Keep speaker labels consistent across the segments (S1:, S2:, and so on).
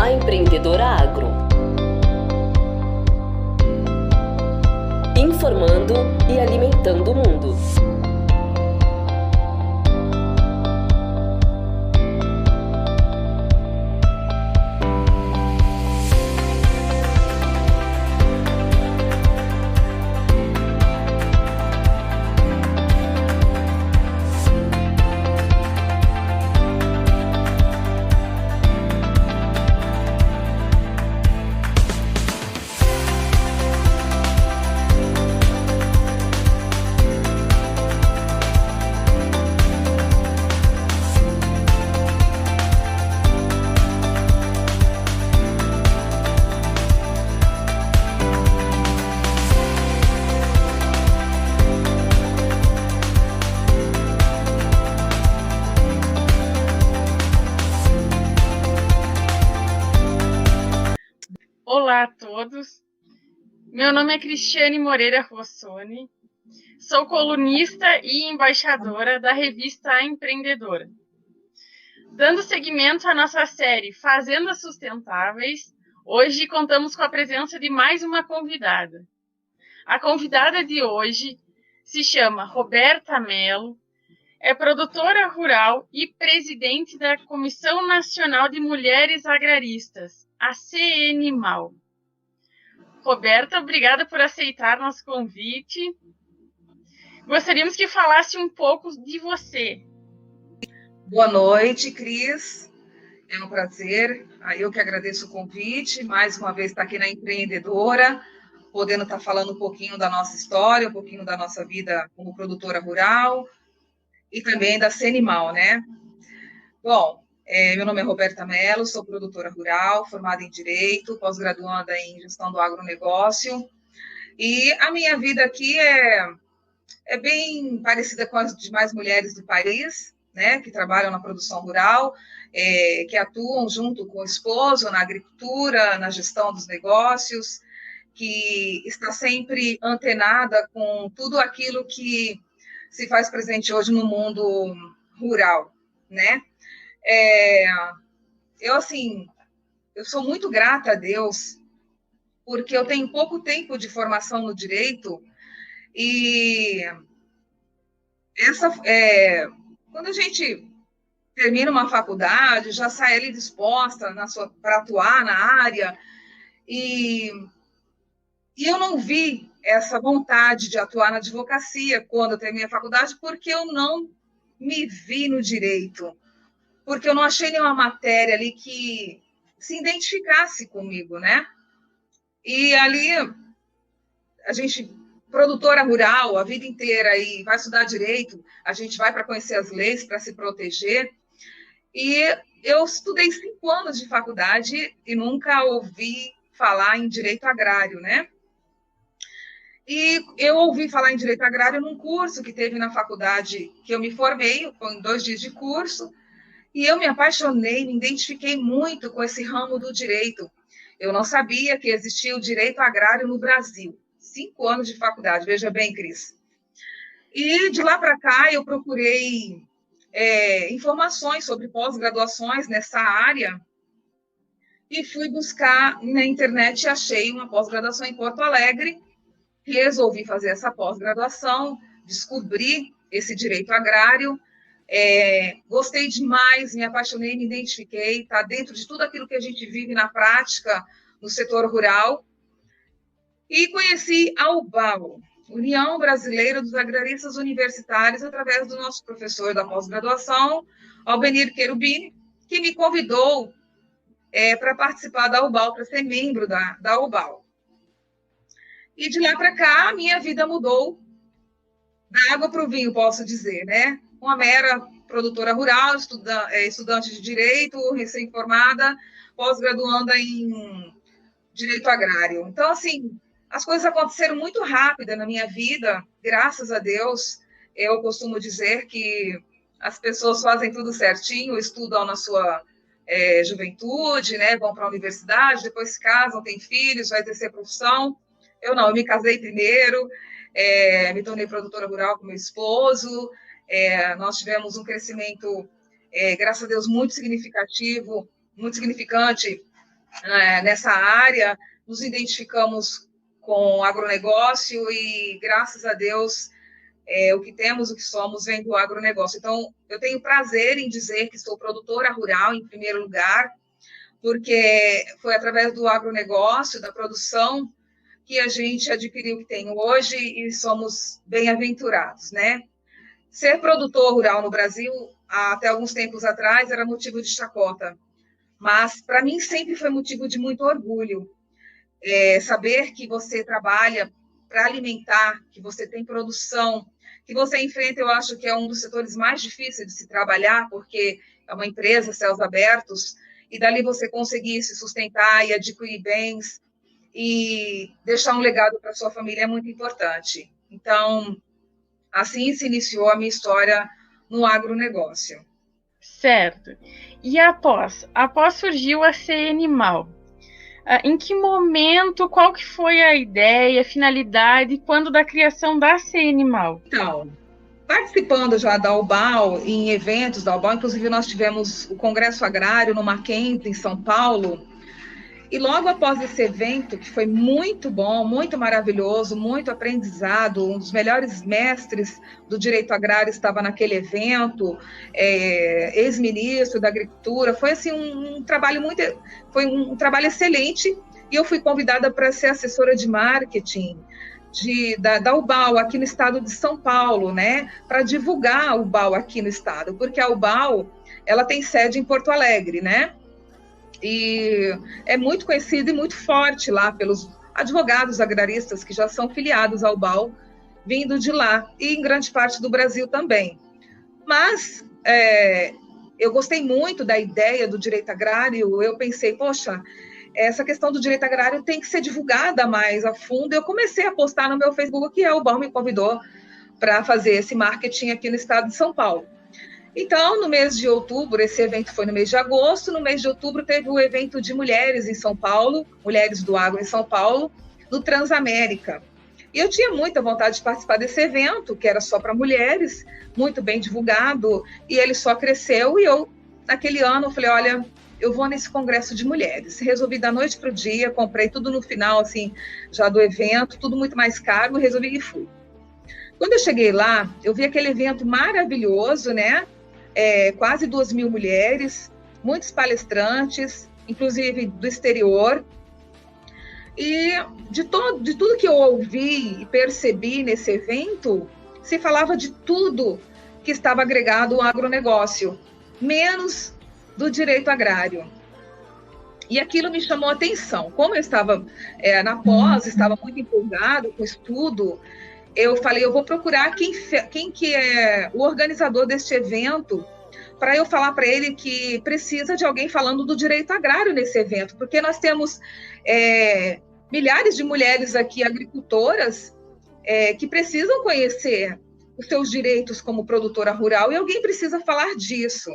S1: A Empreendedora Agro. Informando e alimentando o mundo.
S2: Olá a todos, meu nome é Cristiane Moreira Rossoni, sou colunista e embaixadora da revista A Empreendedora. Dando seguimento à nossa série Fazendas Sustentáveis, hoje contamos com a presença de mais uma convidada. A convidada de hoje se chama Roberta Mello, é produtora rural e presidente da Comissão Nacional de Mulheres Agraristas, a CNMAL. Roberta, obrigada por aceitar nosso convite. Gostaríamos que falasse um pouco de você.
S3: Boa noite, Cris. É um prazer. Eu que agradeço o convite. Mais uma vez estar aqui na Empreendedora, podendo estar falando um pouquinho da nossa história, um pouquinho da nossa vida como produtora rural e também da CNMAL, né? Bom, meu nome é Roberta Mello, sou produtora rural, formada em Direito, pós-graduanda em Gestão do Agronegócio. E a minha vida aqui é bem parecida com as demais mulheres do país, né, que trabalham na produção rural, que atuam junto com o esposo na agricultura, na gestão dos negócios, que está sempre antenada com tudo aquilo que se faz presente hoje no mundo rural, né? Eu sou muito grata a Deus, porque eu tenho pouco tempo de formação no direito, e quando a gente termina uma faculdade, já sai ali disposta para atuar na área, e eu não vi essa vontade de atuar na advocacia quando eu terminei a faculdade, porque eu não me vi no direito, porque eu não achei nenhuma matéria ali que se identificasse comigo, né? E ali, a gente, produtora rural, a vida inteira, e vai estudar direito, a gente vai para conhecer as leis, para se proteger. E eu estudei 5 anos de faculdade e nunca ouvi falar em direito agrário, né? E eu ouvi falar em direito agrário num curso que teve na faculdade que eu me formei, foi 2 dias de curso, e eu me apaixonei, me identifiquei muito com esse ramo do direito. Eu não sabia que existia o direito agrário no Brasil. 5 anos de faculdade, veja bem, Cris. E de lá para cá eu procurei informações sobre pós-graduações nessa área e fui buscar na internet e achei uma pós-graduação em Porto Alegre. Resolvi fazer essa pós-graduação, descobri esse direito agrário, gostei demais, me apaixonei, me identifiquei, está dentro de tudo aquilo que a gente vive na prática no setor rural. E conheci a UBAL, União Brasileira dos Agraristas Universitários, através do nosso professor da pós-graduação, Albenir Cherubini, que me convidou para participar da UBAL, para ser membro da UBAL. E de lá para cá, a minha vida mudou da água para o vinho, posso dizer, né? Uma mera produtora rural, estudante de direito, recém-formada, pós-graduanda em direito agrário. Então, assim, as coisas aconteceram muito rápido na minha vida, graças a Deus. Eu costumo dizer que as pessoas fazem tudo certinho, estudam na sua juventude, né? Vão para a universidade, depois se casam, têm filhos, vai exercer profissão. Eu não, eu me casei primeiro, me tornei produtora rural com meu esposo, nós tivemos um crescimento, graças a Deus, muito significativo, muito significante nessa área, nos identificamos com o agronegócio e, graças a Deus, o que temos, o que somos, vem do agronegócio. Então, eu tenho prazer em dizer que sou produtora rural, em primeiro lugar, porque foi através do agronegócio, da produção, que a gente adquiriu o que tem hoje e somos bem-aventurados, né? Ser produtor rural no Brasil, até alguns tempos atrás, era motivo de chacota, mas para mim sempre foi motivo de muito orgulho. Saber que você trabalha para alimentar, que você tem produção, que você enfrenta, eu acho que é um dos setores mais difíceis de se trabalhar, porque é uma empresa, céus abertos, e dali você conseguir se sustentar e adquirir bens e deixar um legado para sua família é muito importante. Então, assim se iniciou a minha história no agronegócio.
S2: Certo. E após surgiu a CE Animal. Em que momento, qual que foi a ideia, a finalidade, quando da criação da CE Animal?
S3: Então, participando já da UBAL, em eventos da UBAL, inclusive nós tivemos o Congresso Agrário no Mackenzie, em São Paulo, e logo após esse evento, que foi muito bom, muito maravilhoso, muito aprendizado, um dos melhores mestres do direito agrário estava naquele evento, ex-ministro da Agricultura, foi assim um trabalho excelente, e eu fui convidada para ser assessora de marketing da UBAL aqui no estado de São Paulo, né, para divulgar a UBAL aqui no estado, porque a UBAL, ela tem sede em Porto Alegre, né, e é muito conhecido e muito forte lá pelos advogados agraristas que já são filiados ao UBAL, vindo de lá, e em grande parte do Brasil também. Mas eu gostei muito da ideia do direito agrário, eu pensei, poxa, essa questão do direito agrário tem que ser divulgada mais a fundo. Eu comecei a postar no meu Facebook, que o UBAL me convidou para fazer esse marketing aqui no estado de São Paulo. Então, no mês de outubro, esse evento foi no mês de agosto, no mês de outubro teve o evento de mulheres em São Paulo, mulheres do agro em São Paulo, no Transamérica. E eu tinha muita vontade de participar desse evento, que era só para mulheres, muito bem divulgado, e ele só cresceu, e eu, naquele ano, eu falei, olha, eu vou nesse congresso de mulheres. Resolvi da noite para o dia, comprei tudo no final, assim, já do evento, tudo muito mais caro, resolvi e fui. Quando eu cheguei lá, eu vi aquele evento maravilhoso, né? Quase 2.000 mulheres, muitos palestrantes, inclusive do exterior. E de tudo que eu ouvi e percebi nesse evento, se falava de tudo que estava agregado ao agronegócio, menos do direito agrário. E aquilo me chamou a atenção. Como eu estava na pós, estava muito empolgado com o estudo, eu falei, eu vou procurar quem que é o organizador deste evento, para eu falar para ele que precisa de alguém falando do direito agrário nesse evento, porque nós temos milhares de mulheres aqui, agricultoras, que precisam conhecer os seus direitos como produtora rural, e alguém precisa falar disso.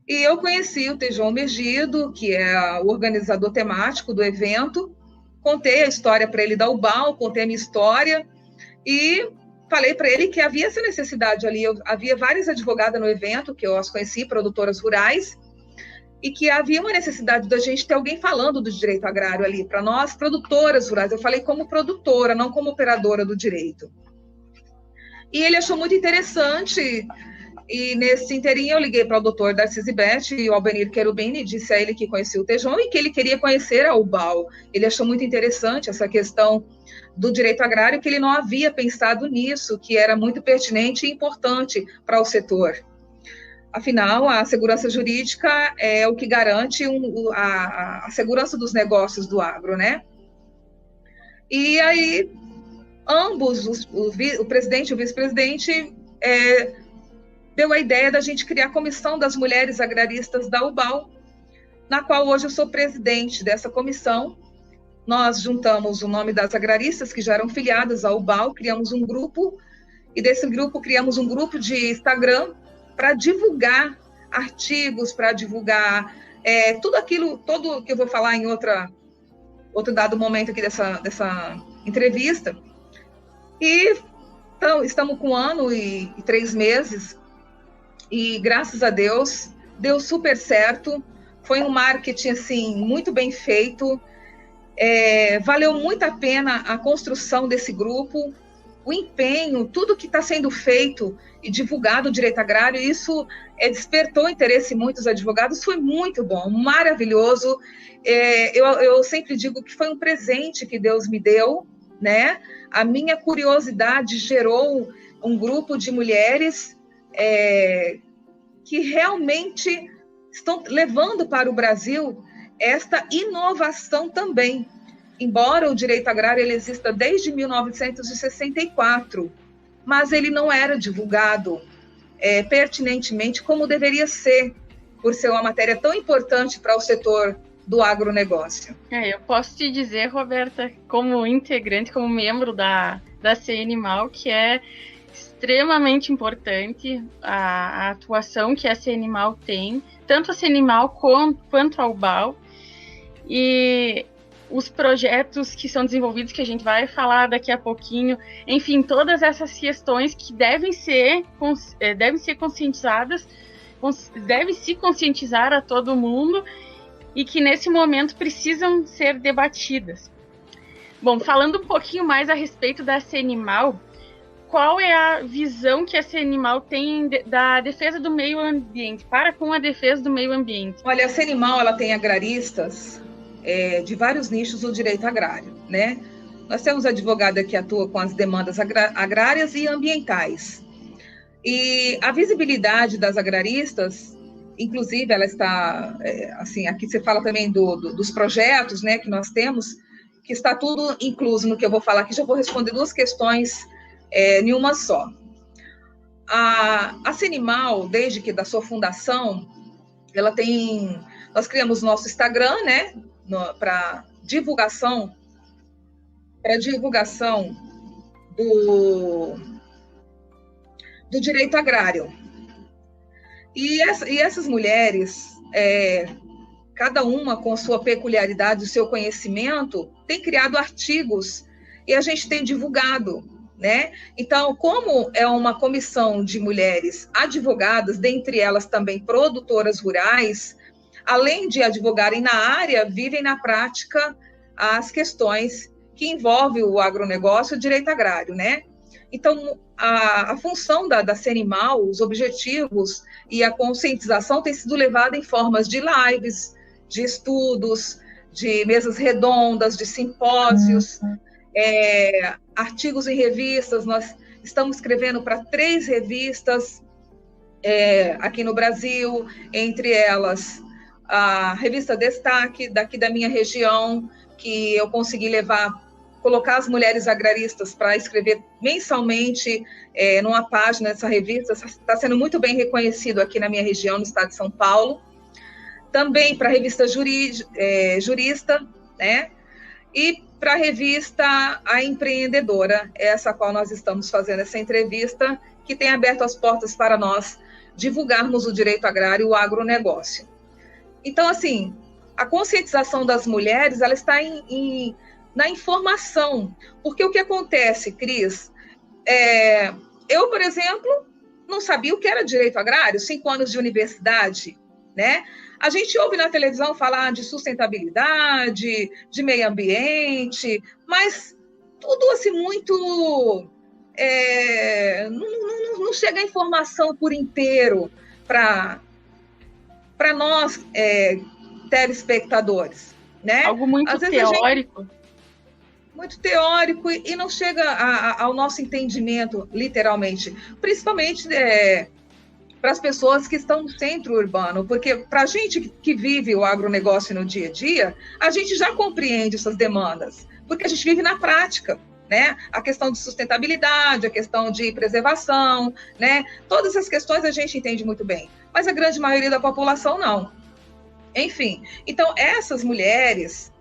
S3: E eu conheci o Tejon Megido, que é o organizador temático do evento, contei a história para ele da UBAL, contei a minha história, e falei para ele que havia essa necessidade ali. Havia várias advogadas no evento, que eu as conheci, produtoras rurais, e que havia uma necessidade da gente ter alguém falando do direito agrário ali, para nós, produtoras rurais. Eu falei como produtora, não como operadora do direito. E ele achou muito interessante, e nesse inteirinho eu liguei para o doutor Darcy Zibete e o Albenir Querubini, disse a ele que conhecia o Tejon e que ele queria conhecer a UBAL. Ele achou muito interessante essa questão do direito agrário, que ele não havia pensado nisso, que era muito pertinente e importante para o setor. Afinal, a segurança jurídica é o que garante a segurança dos negócios do agro, né? E aí, ambos, o presidente e o vice-presidente, deu a ideia da gente criar a Comissão das Mulheres Agraristas da UBAL, na qual hoje eu sou presidente dessa comissão. Nós juntamos o nome das agraristas que já eram filiadas à UBAL, criamos um grupo, e desse grupo criamos um grupo de Instagram para divulgar artigos, para divulgar tudo que eu vou falar em outro dado momento aqui dessa entrevista. E então, estamos com 1 ano e 3 meses, e graças a Deus, deu super certo. Foi um marketing assim, muito bem feito. Valeu muito a pena a construção desse grupo, o empenho, tudo que está sendo feito e divulgado o direito agrário, isso despertou interesse em muitos advogados, foi muito bom, maravilhoso. Eu sempre digo que foi um presente que Deus me deu, né? A minha curiosidade gerou um grupo de mulheres que realmente estão levando para o Brasil esta inovação também. Embora o direito agrário ele exista desde 1964, mas ele não era divulgado pertinentemente como deveria ser, por ser uma matéria tão importante para o setor do agronegócio.
S2: Eu posso te dizer, Roberta, como integrante, como membro da CNMAL, que é extremamente importante a atuação que a CNMAL tem, tanto a CNMAL quanto a UBAL, e os projetos que são desenvolvidos, que a gente vai falar daqui a pouquinho, enfim, todas essas questões que devem ser conscientizadas, deve se conscientizar a todo mundo e que nesse momento precisam ser debatidas. Bom, falando um pouquinho mais a respeito da CNMAL, qual é a visão que a CNMAL tem da defesa do meio ambiente, com a defesa do meio ambiente?
S3: Olha, a CNMAL ela tem agraristas de vários nichos do direito agrário, né? Nós temos advogada que atua com as demandas agrárias e ambientais. E a visibilidade das agraristas, inclusive, ela está, assim, aqui você fala também dos projetos, né, que nós temos, que está tudo incluso no que eu vou falar aqui. Já vou responder duas questões em uma só. A CNMAL, desde que da sua fundação, ela tem... Nós criamos nosso Instagram, né, para divulgação do direito agrário. E essas mulheres, cada uma com sua peculiaridade, o seu conhecimento, tem criado artigos e a gente tem divulgado, né? Então, como é uma comissão de mulheres advogadas, dentre elas também produtoras rurais, além de advogarem na área, vivem na prática as questões que envolvem o agronegócio e o direito agrário, né? Então, a função da CNMAL, os objetivos e a conscientização tem sido levada em formas de lives, de estudos, de mesas redondas, de simpósios, artigos em revistas. Nós estamos escrevendo para 3 revistas aqui no Brasil, entre elas a revista Destaque, daqui da minha região, que eu consegui colocar as mulheres agraristas para escrever mensalmente numa página dessa revista. Está sendo muito bem reconhecido aqui na minha região, no estado de São Paulo. Também para a revista Jurista, né? E para a revista A Empreendedora, essa a qual nós estamos fazendo essa entrevista, que tem aberto as portas para nós divulgarmos o direito agrário e o agronegócio. Então, assim, a conscientização das mulheres, ela está na informação. Porque o que acontece, Cris? Eu, por exemplo, não sabia o que era direito agrário, 5 anos de universidade, né? A gente ouve na televisão falar de sustentabilidade, de meio ambiente, mas tudo assim muito... não chega a informação por inteiro para nós, telespectadores, né?
S2: Algo muito teórico.
S3: Muito teórico e não chega ao nosso entendimento, literalmente. Principalmente para as pessoas que estão no centro urbano, porque para a gente que vive o agronegócio no dia a dia, a gente já compreende essas demandas, porque a gente vive na prática, né? A questão de sustentabilidade, a questão de preservação, né? Todas essas questões a gente entende muito bem, mas a grande maioria da população não. Enfim, então essas mulheres,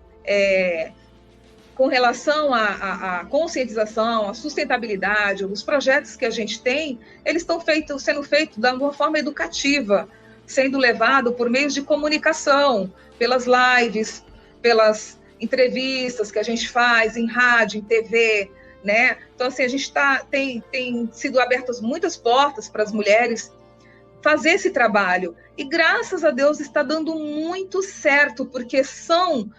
S3: com relação à conscientização, à sustentabilidade, os projetos que a gente tem, eles estão sendo feitos de uma forma educativa, sendo levado por meios de comunicação, pelas lives, pelas entrevistas que a gente faz em rádio, em TV, né? Então, assim, a gente tem sido abertas muitas portas para as mulheres fazer esse trabalho. E graças a Deus está dando muito certo, porque são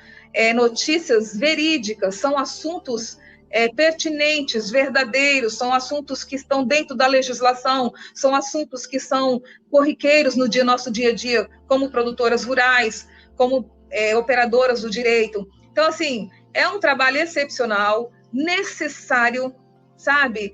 S3: notícias verídicas, são assuntos pertinentes, verdadeiros, são assuntos que estão dentro da legislação, são assuntos que são corriqueiros no nosso dia a dia, como produtoras rurais, como operadoras do direito. Então, assim, é um trabalho excepcional, necessário, sabe?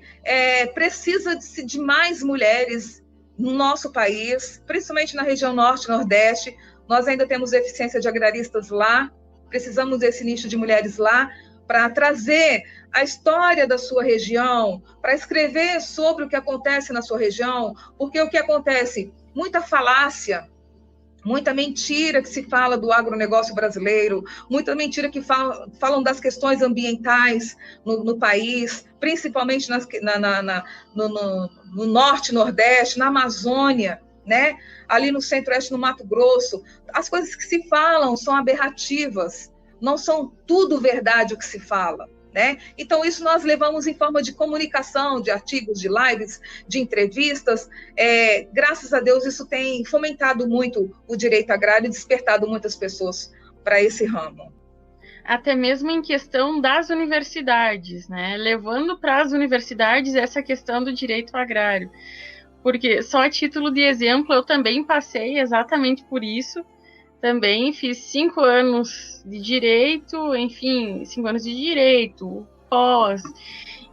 S3: Precisa de mais mulheres no nosso país, principalmente na região norte e nordeste. Nós ainda temos deficiência de agraristas lá, precisamos desse nicho de mulheres lá, para trazer a história da sua região, para escrever sobre o que acontece na sua região, porque o que acontece? Muita falácia, muita mentira que se fala do agronegócio brasileiro, muita mentira que falam das questões ambientais no país, principalmente no norte, nordeste, na Amazônia, né? Ali no centro-oeste, no Mato Grosso. As coisas que se falam são aberrativas, não são tudo verdade o que se fala, né? Então, isso nós levamos em forma de comunicação, de artigos, de lives, de entrevistas. Graças a Deus, isso tem fomentado muito o direito agrário e despertado muitas pessoas para esse ramo.
S2: Até mesmo em questão das universidades, né? Levando para as universidades essa questão do direito agrário. Porque, só a título de exemplo, eu também passei exatamente por isso. Também fiz 5 anos de direito, enfim, 5 anos de direito, pós.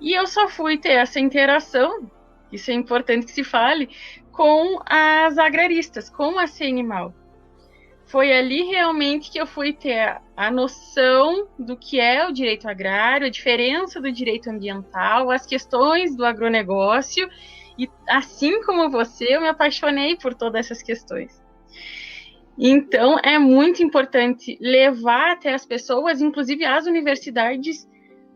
S2: E eu só fui ter essa interação, isso é importante que se fale, com as agraristas, com a CNMAL. Foi ali realmente que eu fui ter a noção do que é o direito agrário, a diferença do direito ambiental, as questões do agronegócio. E assim como você, eu me apaixonei por todas essas questões. Então, é muito importante levar até as pessoas, inclusive as universidades,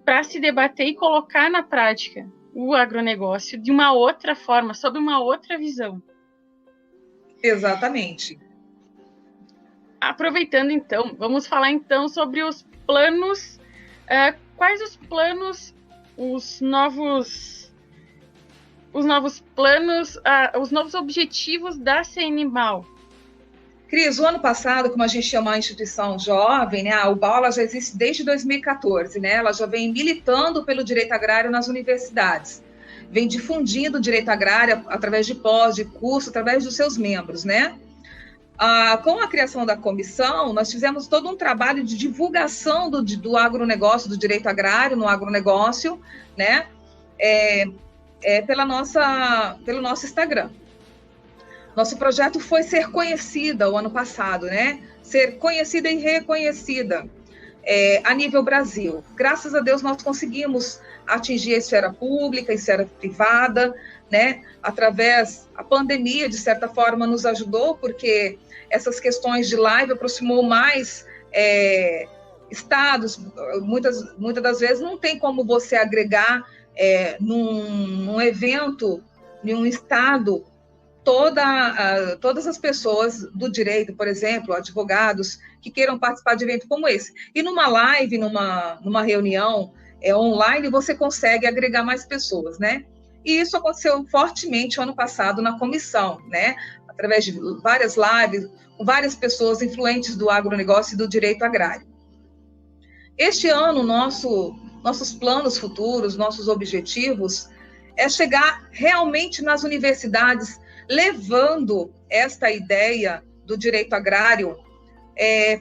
S2: para se debater e colocar na prática o agronegócio de uma outra forma, sob uma outra visão.
S3: Exatamente.
S2: Aproveitando, então, vamos falar então sobre os planos. Quais os planos, os novos planos, os novos objetivos da CNMAL?
S3: Cris, o ano passado, como a gente chama a instituição jovem, né, a UBAL ela já existe desde 2014, né, ela já vem militando pelo direito agrário nas universidades, vem difundindo o direito agrário através de pós, de curso, através dos seus membros, né? Com a criação da comissão, nós fizemos todo um trabalho de divulgação do agronegócio, do direito agrário no agronegócio, né, pelo nosso Instagram. Nosso projeto foi ser conhecida o ano passado, né? Ser conhecida e reconhecida a nível Brasil. Graças a Deus, nós conseguimos atingir a esfera pública, a esfera privada, né? A pandemia, de certa forma, nos ajudou, porque essas questões de live aproximou mais estados. Muitas das vezes não tem como você agregar num evento, em um estado, todas as pessoas do direito, por exemplo, advogados, que queiram participar de evento como esse. E numa live, numa reunião online, você consegue agregar mais pessoas, né? E isso aconteceu fortemente o ano passado na comissão, né? Através de várias lives, com várias pessoas influentes do agronegócio e do direito agrário. Este ano, nossos planos futuros, nossos objetivos, é chegar realmente nas universidades, levando esta ideia do direito agrário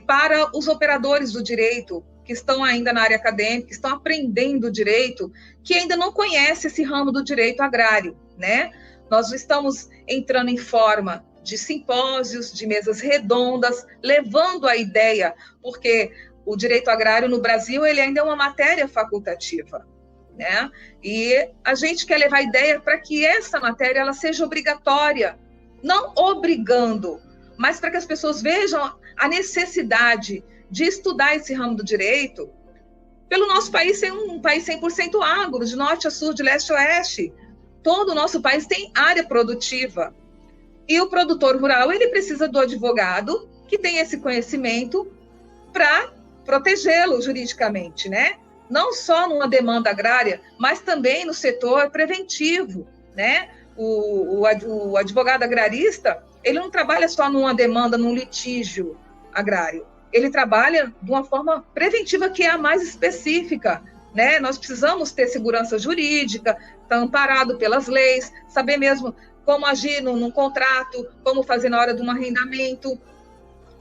S3: para os operadores do direito, que estão ainda na área acadêmica, que estão aprendendo direito, que ainda não conhecem esse ramo do direito agrário, né? Nós estamos entrando em forma de simpósios, de mesas redondas, levando a ideia, porque o direito agrário no Brasil ele ainda é uma matéria facultativa, né? E a gente quer levar a ideia para que essa matéria ela seja obrigatória, não obrigando, mas para que as pessoas vejam a necessidade de estudar esse ramo do direito, pelo nosso país ser um país 100% agro, de norte a sul, de leste a oeste. Todo o nosso país tem área produtiva. E o produtor rural, ele precisa do advogado que tem esse conhecimento para protegê-lo juridicamente, né? Não só numa demanda agrária, mas também no setor preventivo, né? O advogado agrarista, ele não trabalha só numa demanda, num litígio agrário. Ele trabalha de uma forma preventiva, que é a mais específica, né? Nós precisamos ter segurança jurídica, estar amparado pelas leis, saber mesmo como agir num contrato, como fazer na hora de um arrendamento.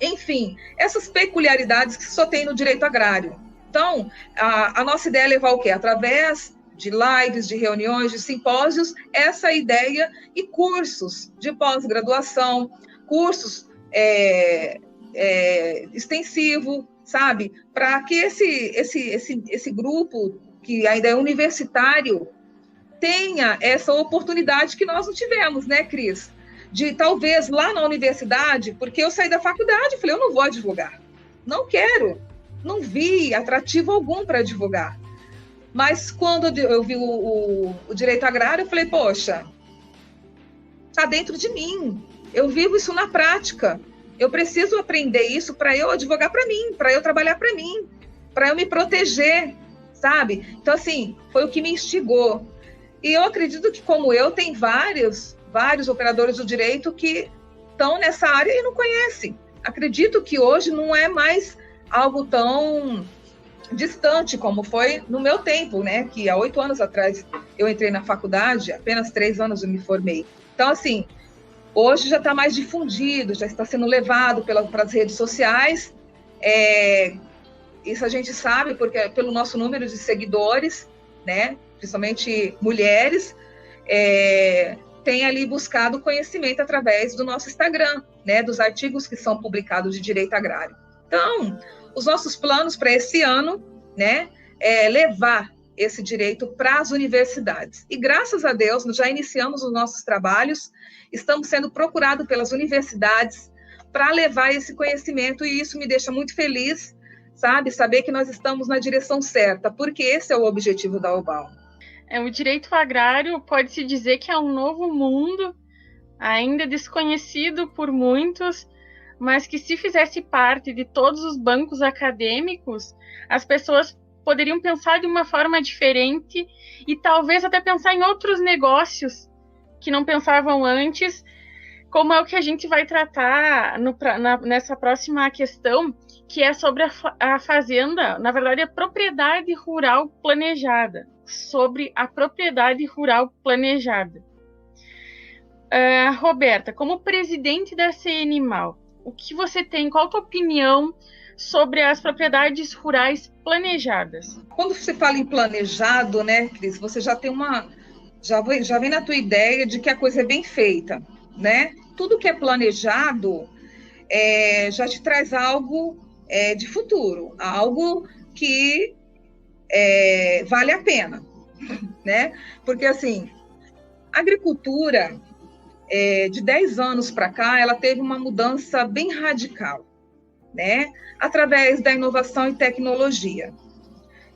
S3: Enfim, essas peculiaridades que só tem no direito agrário. Então, a nossa ideia é levar o quê? Através de lives, de reuniões, de simpósios, essa ideia e cursos de pós-graduação, cursos extensivo, sabe? Para que esse grupo, que ainda é universitário, tenha essa oportunidade que nós não tivemos, né, Cris? De talvez lá na universidade, porque eu saí da faculdade e falei, eu não vou advogar, não quero, não vi atrativo algum para advogar. Mas quando eu vi o direito agrário, eu falei, poxa, está dentro de mim, eu vivo isso na prática, eu preciso aprender isso para eu advogar para mim, para eu trabalhar para mim, para eu me proteger, sabe? Então, assim, foi o que me instigou. E eu acredito que, como eu, tem vários operadores do direito que estão nessa área e não conhecem. Acredito que hoje não é mais algo tão distante como foi no meu tempo, né? Que há 8 anos atrás eu entrei na faculdade, apenas 3 anos eu me formei. Então, assim, hoje já está mais difundido, já está sendo levado para as redes sociais. Isso a gente sabe porque pelo nosso número de seguidores, né? Principalmente mulheres, tem ali buscado conhecimento através do nosso Instagram, né? Dos artigos que são publicados de direito agrário. Então, os nossos planos para esse ano, né, é levar esse direito para as universidades. E graças a Deus, nós já iniciamos os nossos trabalhos, estamos sendo procurados pelas universidades para levar esse conhecimento, e isso me deixa muito feliz, sabe, saber que nós estamos na direção certa, porque esse é o objetivo da UBAL.
S2: O direito agrário pode-se dizer que é um novo mundo, ainda desconhecido por muitos, mas que, se fizesse parte de todos os bancos acadêmicos, as pessoas poderiam pensar de uma forma diferente e talvez até pensar em outros negócios que não pensavam antes, como é o que a gente vai tratar nessa próxima questão, que é sobre a fazenda, na verdade, a propriedade rural planejada, sobre a propriedade rural planejada. Roberta, como presidente da CNMAL, o que você tem, qual a tua opinião sobre as propriedades rurais planejadas?
S3: Quando você fala em planejado, né, Cris, você já tem já vem na tua ideia de que a coisa é bem feita, né? Tudo que é planejado já te traz algo de futuro, algo que vale a pena, né? Porque, assim, a agricultura, de 10 anos para cá, ela teve uma mudança bem radical, né? Através da inovação e tecnologia.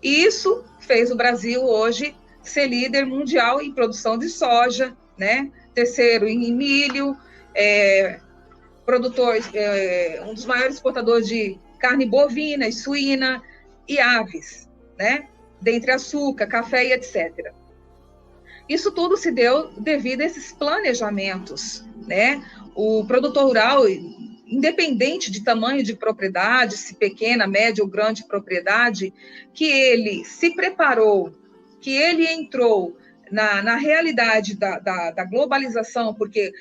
S3: E isso fez o Brasil hoje ser líder mundial em produção de soja, né? Terceiro em milho, um dos maiores exportadores de carne bovina e suína e aves, né? Dentre açúcar, café e etc. Isso tudo se deu devido a esses planejamentos, né? O produtor rural, independente de tamanho de propriedade, se pequena, média ou grande propriedade, que ele se preparou, que ele entrou na realidade da globalização, porque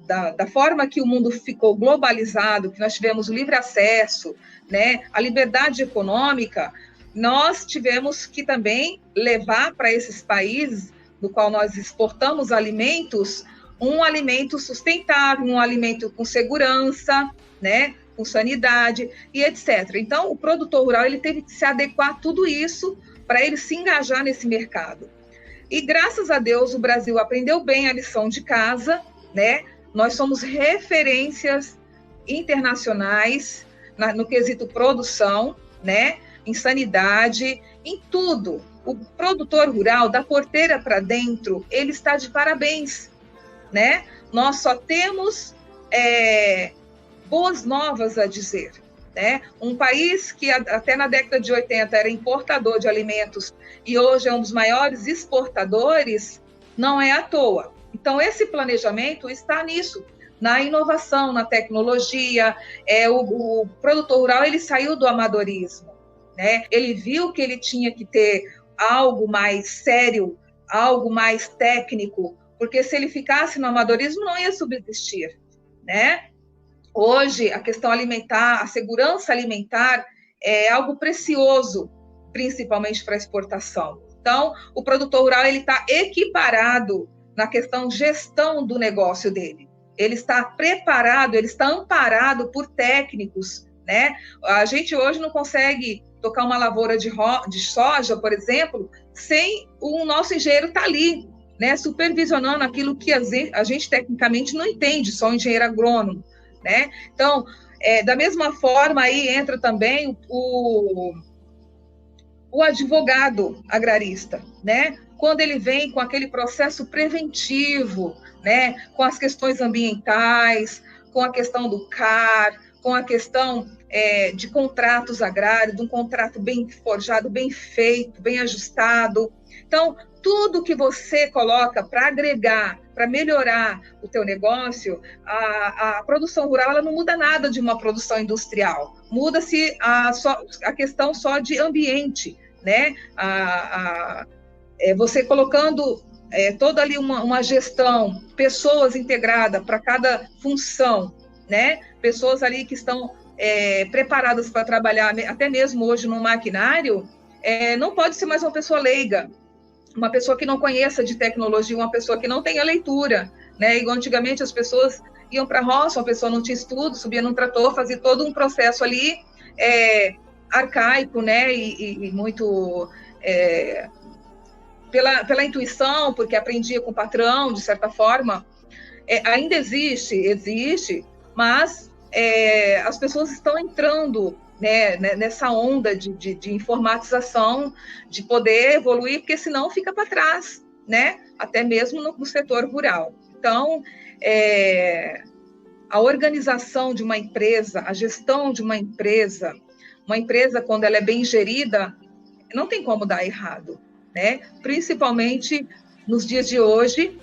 S3: da forma que o mundo ficou globalizado, que nós tivemos o livre acesso, né, a liberdade econômica, nós tivemos que também levar para esses países do qual nós exportamos alimentos, um alimento sustentável, um alimento com segurança, né, com sanidade e etc. Então, o produtor rural ele teve que se adequar a tudo isso para ele se engajar nesse mercado. E, graças a Deus, o Brasil aprendeu bem a lição de casa, né? Nós somos referências internacionais no quesito produção, né? Em sanidade, em tudo. O produtor rural, da porteira para dentro, ele está de parabéns, né? Nós só temos boas novas a dizer, né? Um país que até na década de 80 era importador de alimentos e hoje é um dos maiores exportadores, não é à toa. Então, esse planejamento está nisso, na inovação, na tecnologia. O produtor rural, ele saiu do amadorismo, né? Ele viu que ele tinha que ter algo mais sério, algo mais técnico, porque se ele ficasse no amadorismo, não ia subsistir, né? Hoje, a questão alimentar, a segurança alimentar é algo precioso, principalmente para exportação. Então, o produtor rural ele está equiparado na questão gestão do negócio dele. Ele está preparado, ele está amparado por técnicos, né? A gente hoje não consegue tocar uma lavoura de soja, por exemplo, sem o nosso engenheiro estar ali, né? Supervisionando aquilo que a gente tecnicamente não entende, só o engenheiro agrônomo, né? Então, da mesma forma, aí entra também o advogado agrarista, né? Quando ele vem com aquele processo preventivo, né? Com as questões ambientais, com a questão do CAR, com a questão de contratos agrários, de um contrato bem forjado, bem feito, bem ajustado. Então, tudo que você coloca para agregar, para melhorar o teu negócio, a produção rural ela não muda nada de uma produção industrial. Muda-se a questão só de ambiente, né? Você colocando toda ali uma gestão, pessoas integradas para cada função, né? Pessoas ali que estão preparadas para trabalhar, até mesmo hoje no maquinário, não pode ser mais uma pessoa leiga, uma pessoa que não conheça de tecnologia, uma pessoa que não tenha leitura, né? Igual antigamente as pessoas iam para a roça, uma pessoa não tinha estudo, subia num trator, fazia todo um processo ali arcaico, né? E muito pela intuição, porque aprendia com o patrão, de certa forma. Ainda existe, mas as pessoas estão entrando, né, nessa onda de informatização, de poder evoluir, porque senão fica para trás, né? Até mesmo no setor rural. Então, a organização de uma empresa, a gestão de uma empresa, quando ela é bem gerida, não tem como dar errado, né? Principalmente nos dias de hoje,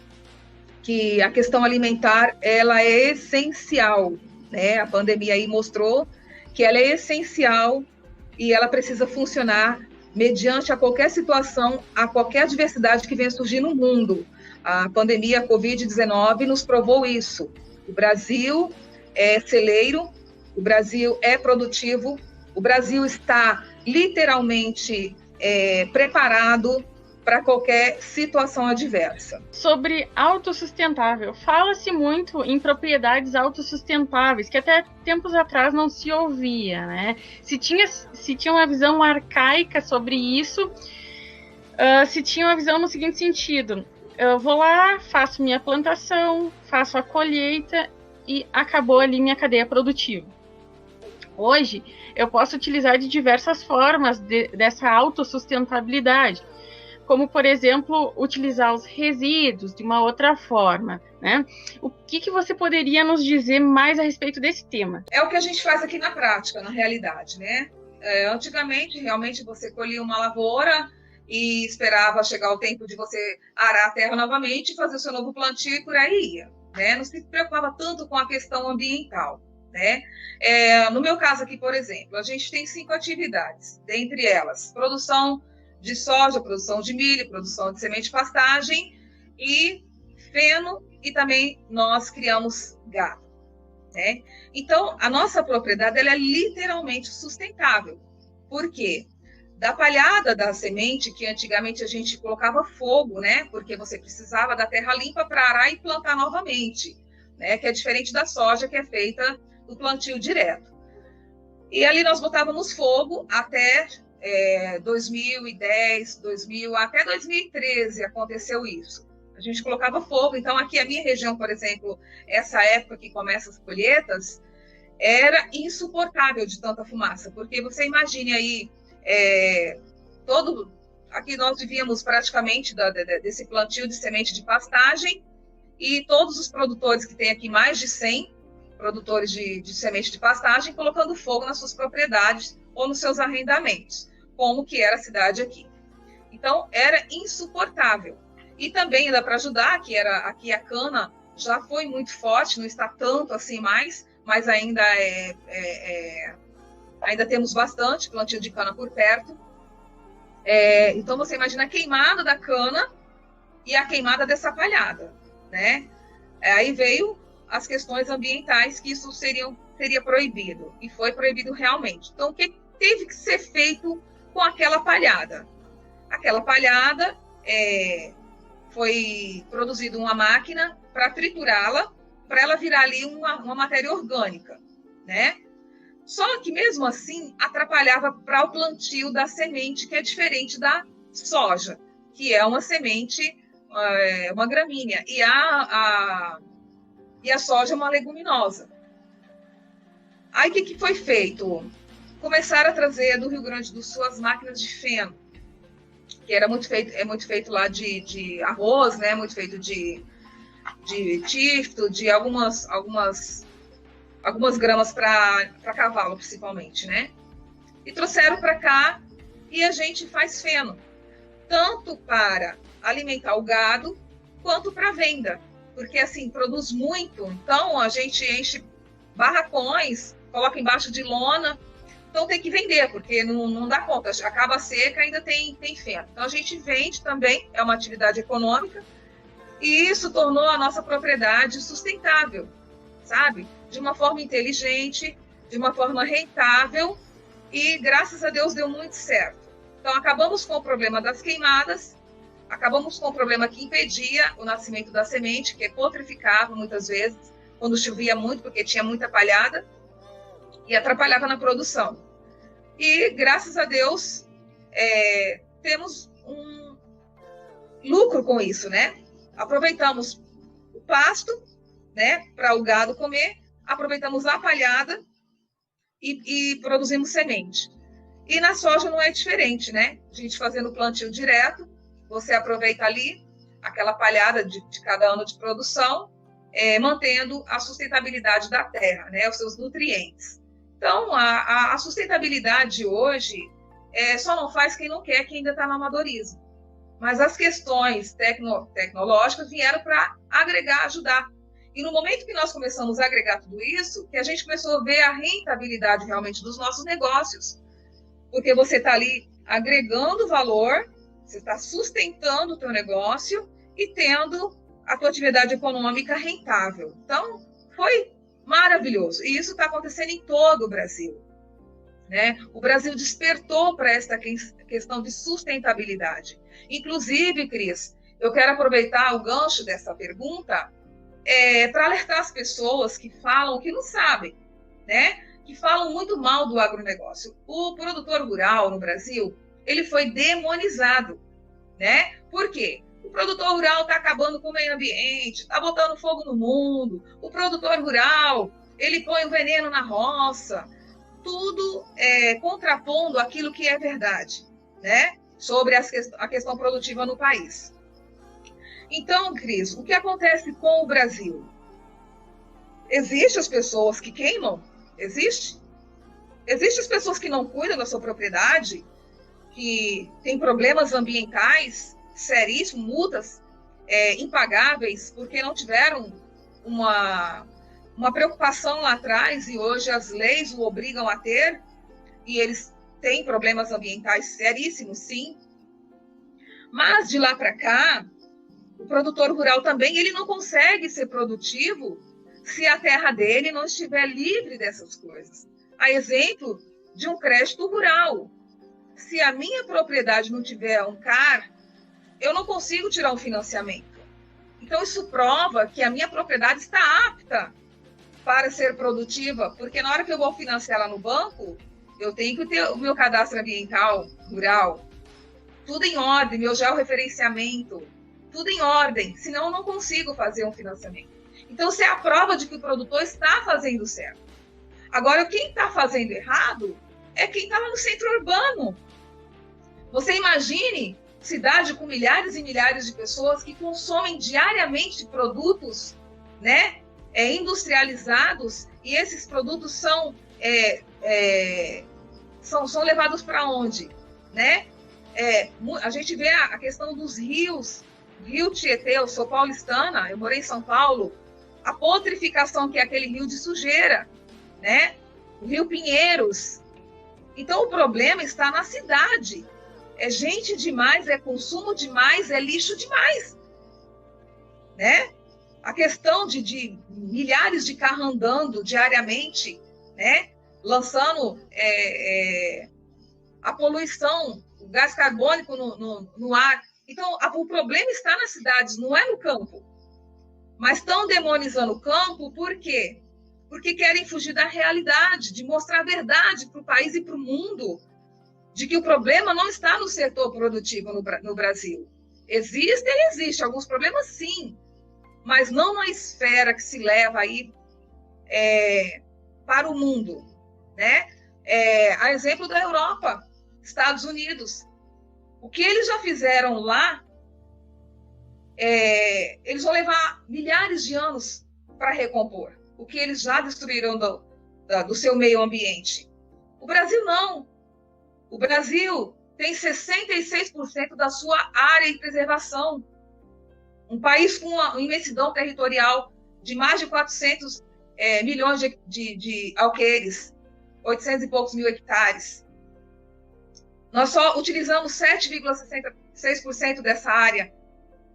S3: que a questão alimentar ela é essencial, né? A pandemia aí mostrou que ela é essencial e ela precisa funcionar mediante a qualquer situação, a qualquer adversidade que venha surgir no mundo. A pandemia a Covid-19 nos provou isso. O Brasil é celeiro, o Brasil é produtivo, o Brasil está literalmente preparado para qualquer situação adversa.
S2: Sobre autossustentável, fala-se muito em propriedades autossustentáveis, que até tempos atrás não se ouvia, né? Se tinha uma visão arcaica sobre isso, se tinha uma visão no seguinte sentido: eu vou lá, faço minha plantação, faço a colheita e acabou ali minha cadeia produtiva. Hoje, eu posso utilizar de diversas formas dessa autossustentabilidade, como, por exemplo, utilizar os resíduos de uma outra forma, né? O que você poderia nos dizer mais a respeito desse tema?
S3: É o que a gente faz aqui na prática, na realidade, né? Antigamente, realmente, você colhia uma lavoura e esperava chegar o tempo de você arar a terra novamente, fazer o seu novo plantio e por aí ia, né? Não se preocupava tanto com a questão ambiental, né? No meu caso aqui, por exemplo, a gente tem 5 atividades, dentre elas, produção de soja, produção de milho, produção de semente de pastagem e feno, e também nós criamos gado, né? Então, a nossa propriedade ela é literalmente sustentável. Por quê? Da palhada da semente, que antigamente a gente colocava fogo, né? Porque você precisava da terra limpa para arar e plantar novamente, né? Que é diferente da soja, que é feita no plantio direto. E ali nós botávamos fogo até 2010, até 2013 aconteceu isso. A gente colocava fogo. Então, aqui a minha região, por exemplo, essa época que começa as colheitas, era insuportável de tanta fumaça, porque você imagine aí, aqui nós vivíamos praticamente desse plantio de semente de pastagem, e todos os produtores que tem aqui, mais de 100 produtores de semente de pastagem, colocando fogo nas suas propriedades ou nos seus arrendamentos, como que era a cidade aqui. Então, era insuportável. E também, dá para ajudar, que era aqui a cana, já foi muito forte, não está tanto assim mais, mas ainda ainda temos bastante plantio de cana por perto. Então você imagina a queimada da cana e a queimada dessa palhada, né? Aí veio as questões ambientais, que isso seria proibido, e foi proibido realmente. Então, o que teve que ser feito com aquela palhada? Aquela palhada foi produzida uma máquina para triturá-la, para ela virar ali uma matéria orgânica, né? Só que, mesmo assim, atrapalhava para o plantio da semente, que é diferente da soja, que é uma semente, uma gramínea, e a soja é uma leguminosa. Aí, o que foi feito? Começaram a trazer do Rio Grande do Sul as máquinas de feno, que é muito feito lá de arroz, né? Muito feito de tifto, de algumas gramas para cavalo, principalmente, né? E trouxeram para cá e a gente faz feno, tanto para alimentar o gado, quanto para venda, porque, assim, produz muito, então a gente enche barracões, coloca embaixo de lona, então tem que vender, porque não dá conta, acaba a seca, ainda tem feno. Então a gente vende também, é uma atividade econômica, e isso tornou a nossa propriedade sustentável, sabe? De uma forma inteligente, de uma forma rentável, e graças a Deus deu muito certo. Então acabamos com o problema das queimadas, acabamos com o problema que impedia o nascimento da semente, que petrificava muitas vezes, quando chovia muito, porque tinha muita palhada, e atrapalhava na produção. E graças a Deus temos um lucro com isso, né? Aproveitamos o pasto, né, para o gado comer, aproveitamos a palhada e produzimos semente. E na soja não é diferente, né? A gente fazendo plantio direto, você aproveita ali aquela palhada de cada ano de produção, mantendo a sustentabilidade da terra, né, os seus nutrientes. Então, a sustentabilidade hoje só não faz quem não quer, quem ainda está no amadorismo. Mas as questões tecnológicas vieram para agregar, ajudar. E no momento que nós começamos a agregar tudo isso, que a gente começou a ver a rentabilidade realmente dos nossos negócios. Porque você está ali agregando valor, você está sustentando o teu negócio e tendo a tua atividade econômica rentável. Então, foi maravilhoso. E isso está acontecendo em todo o Brasil, né? O Brasil despertou para esta questão de sustentabilidade. Inclusive, Cris, eu quero aproveitar o gancho dessa pergunta para alertar as pessoas que falam, que não sabem, né? Que falam muito mal do agronegócio. O produtor rural no Brasil, ele foi demonizado, né? Por quê? O produtor rural está acabando com o meio ambiente, está botando fogo no mundo. O produtor rural, ele põe o veneno na roça. Tudo contrapondo aquilo que é verdade, né? Sobre a questão produtiva no país. Então, Cris, o que acontece com o Brasil? Existem as pessoas que queimam? Existe? Existem as pessoas que não cuidam da sua propriedade, que têm problemas ambientais seríssimos, multas impagáveis, porque não tiveram uma preocupação lá atrás e hoje as leis o obrigam a ter, e eles têm problemas ambientais seríssimos, sim. Mas de lá para cá, o produtor rural também ele não consegue ser produtivo se a terra dele não estiver livre dessas coisas. A exemplo de um crédito rural. Se a minha propriedade não tiver um CAR, eu não consigo tirar um financiamento. Então, isso prova que a minha propriedade está apta para ser produtiva, porque na hora que eu vou financiar lá no banco, eu tenho que ter o meu cadastro ambiental rural, tudo em ordem, meu georreferenciamento, tudo em ordem, senão eu não consigo fazer um financiamento. Então, isso é a prova de que o produtor está fazendo certo. Agora, quem está fazendo errado é quem está lá no centro urbano. Você imagine cidade com milhares e milhares de pessoas que consomem diariamente produtos, né, industrializados, e esses produtos são levados para onde? Né? A gente vê a questão dos rios, Rio Tietê, eu sou paulistana, eu morei em São Paulo a potrificação, que é aquele rio de sujeira, né? O Rio Pinheiros. Então, o problema está na cidade. É gente demais, é consumo demais, é lixo demais, né? A questão de milhares de carros andando diariamente, né? Lançando a poluição, o gás carbônico no ar. Então, o problema está nas cidades, não é no campo. Mas estão demonizando o campo por quê? Porque querem fugir da realidade, de mostrar a verdade para o país e para o mundo, de que o problema não está no setor produtivo no Brasil. Existe alguns problemas, sim, mas não na esfera que se leva aí para o mundo, né? A exemplo da Europa, Estados Unidos. O que eles já fizeram lá, eles vão levar milhares de anos para recompor o que eles já destruíram do seu meio ambiente. O Brasil não. O Brasil tem 66% da sua área em preservação. Um país com uma imensidão territorial de mais de 400 milhões de alqueires, 800 e poucos mil hectares. Nós só utilizamos 7,66% dessa área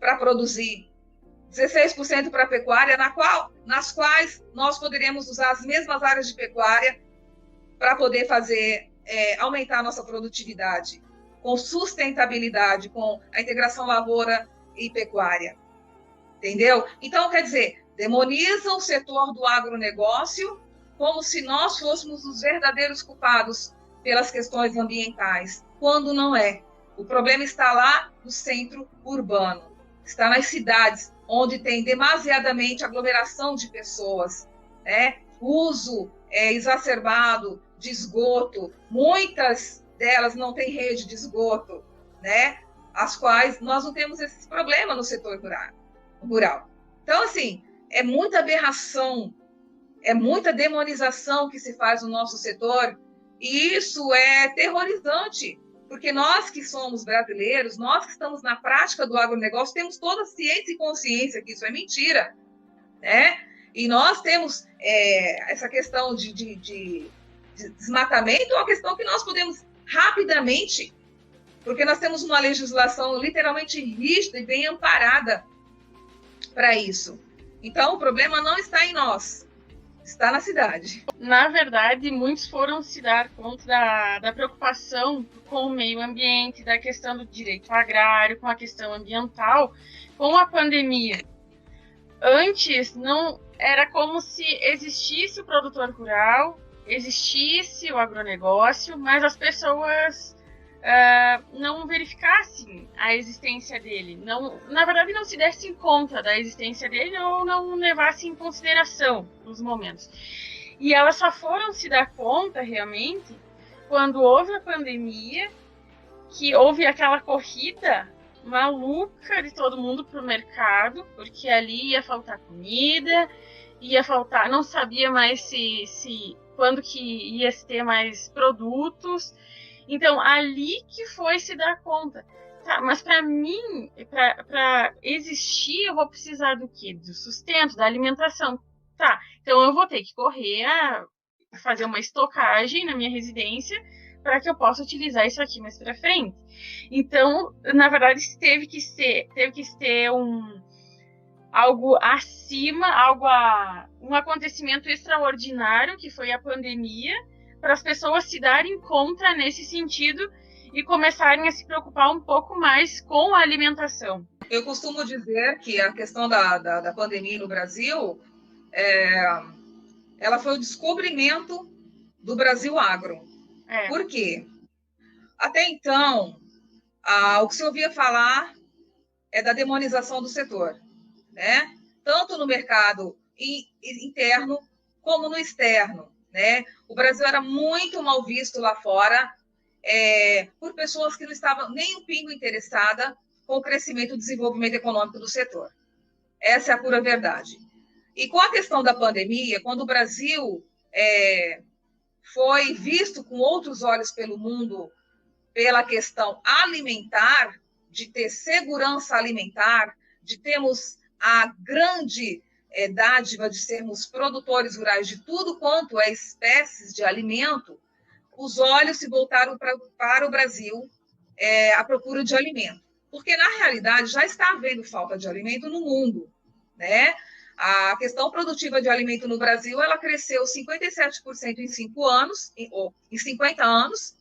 S3: para produzir, 16% para a pecuária, nas quais nós poderíamos usar as mesmas áreas de pecuária para poder aumentar a nossa produtividade, com sustentabilidade, com a integração lavoura e pecuária. Entendeu? Então, quer dizer, demonizam o setor do agronegócio como se nós fôssemos os verdadeiros culpados pelas questões ambientais, quando não é. O problema está lá no centro urbano, está nas cidades, onde tem demasiadamente aglomeração de pessoas, né? Uso exacerbado de esgoto, muitas delas não têm rede de esgoto, né? As quais nós não temos esse problema no setor rural. Então, assim, é muita aberração, é muita demonização que se faz no nosso setor, e isso é terrorizante, porque nós que somos brasileiros, nós que estamos na prática do agronegócio, temos toda a ciência e consciência que isso é mentira, né? E nós temos essa questão de desmatamento, é uma questão que nós podemos rapidamente, porque nós temos uma legislação literalmente rígida e bem amparada para isso. Então, o problema não está em nós, está na cidade.
S2: Na verdade, muitos foram se dar conta da preocupação com o meio ambiente, da questão do direito agrário, com a questão ambiental, com a pandemia. Antes, não era como se existisse o produtor rural, existisse o agronegócio, mas as pessoas não verificassem a existência dele, na verdade não se dessem conta da existência dele ou não levassem em consideração nos momentos. E elas só foram se dar conta realmente quando houve a pandemia, que houve aquela corrida maluca de todo mundo para o mercado, porque ali ia faltar comida, ia faltar, não sabia mais quando que ia ter mais produtos. Então, ali que foi se dar conta. Tá, mas para mim, para existir, eu vou precisar do quê? Do sustento, da alimentação. Tá, então eu vou ter que correr a fazer uma estocagem na minha residência para que eu possa utilizar isso aqui mais para frente. Então, na verdade, teve que ser algo acima, um acontecimento extraordinário, que foi a pandemia, para as pessoas se darem conta nesse sentido e começarem a se preocupar um pouco mais com a alimentação.
S3: Eu costumo dizer que a questão da pandemia no Brasil, ela foi o descobrimento do Brasil agro. Por quê? Até então, o que se ouvia falar é da demonização do setor, né? Tanto no mercado interno como no externo, né? O Brasil era muito mal visto lá fora por pessoas que não estavam nem um pingo interessada com o crescimento e desenvolvimento econômico do setor. Essa é a pura verdade. E com a questão da pandemia, quando o Brasil foi visto com outros olhos pelo mundo pela questão alimentar, de ter segurança alimentar, de termos a grande dádiva de sermos produtores rurais de tudo quanto é espécies de alimento, os olhos se voltaram para o Brasil à procura de alimento. Porque, na realidade, já está havendo falta de alimento no mundo, né? A questão produtiva de alimento no Brasil, ela cresceu 57% em 5 anos, ou em 50 anos,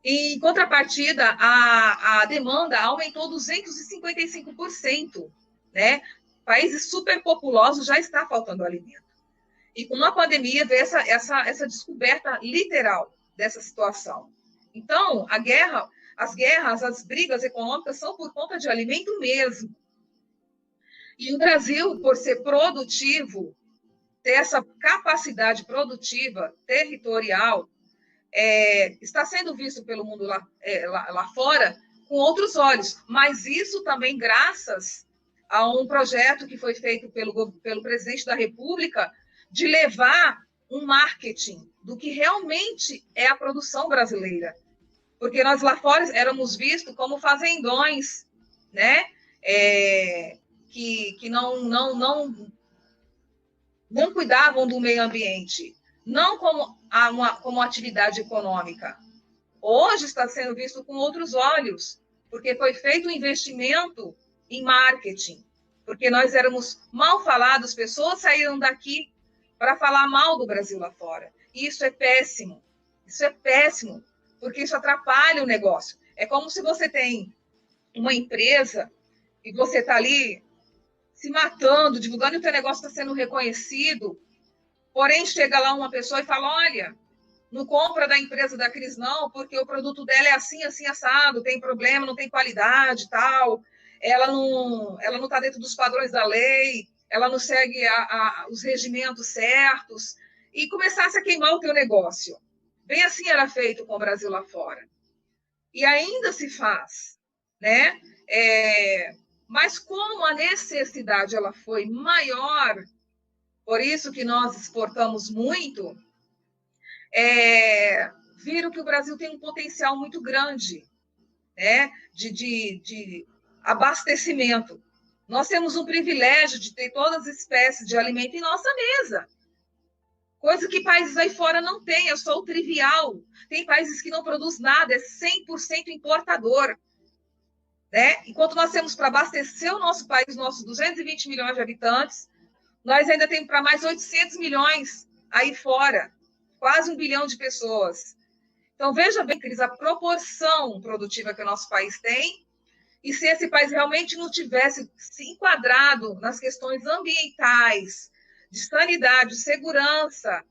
S3: e, em contrapartida, a demanda aumentou 255%, né? Países superpopulosos já está faltando alimento. E com a pandemia veio essa descoberta literal dessa situação. Então, as guerras, as brigas econômicas são por conta de alimento mesmo. E o Brasil, por ser produtivo, ter essa capacidade produtiva, territorial, está sendo visto pelo mundo lá fora com outros olhos. Mas isso também graças a um projeto que foi feito pelo presidente da República de levar um marketing do que realmente é a produção brasileira. Porque nós lá fora éramos vistos como fazendões, né? Que não cuidavam do meio ambiente, não como atividade econômica. Hoje está sendo visto com outros olhos, porque foi feito um investimento em marketing, porque nós éramos mal falados, pessoas saíram daqui para falar mal do Brasil lá fora. E isso é péssimo, porque isso atrapalha o negócio. É como se você tem uma empresa e você está ali se matando, divulgando, e o teu negócio está sendo reconhecido, porém chega lá uma pessoa e fala, olha, não compra da empresa da Cris não, porque o produto dela é assim, assim, assado, tem problema, não tem qualidade, tal, ela não está dentro dos padrões da lei, ela não segue os regimentos certos, e começasse a queimar o teu negócio. Bem assim era feito com o Brasil lá fora. E ainda se faz, né? Mas como a necessidade ela foi maior, por isso que nós exportamos muito, viram que o Brasil tem um potencial muito grande, né, de abastecimento. Nós temos um privilégio de ter todas as espécies de alimento em nossa mesa, coisa que países aí fora não têm, é só o trivial. Tem países que não produzem nada, é 100% importador. Né? Enquanto nós temos para abastecer o nosso país, nossos 220 milhões de habitantes, nós ainda temos para mais 800 milhões aí fora, quase 1 bilhão de pessoas. Então, veja bem, Cris, a proporção produtiva que o nosso país tem, e se esse país realmente não tivesse se enquadrado nas questões ambientais, de sanidade, de segurança,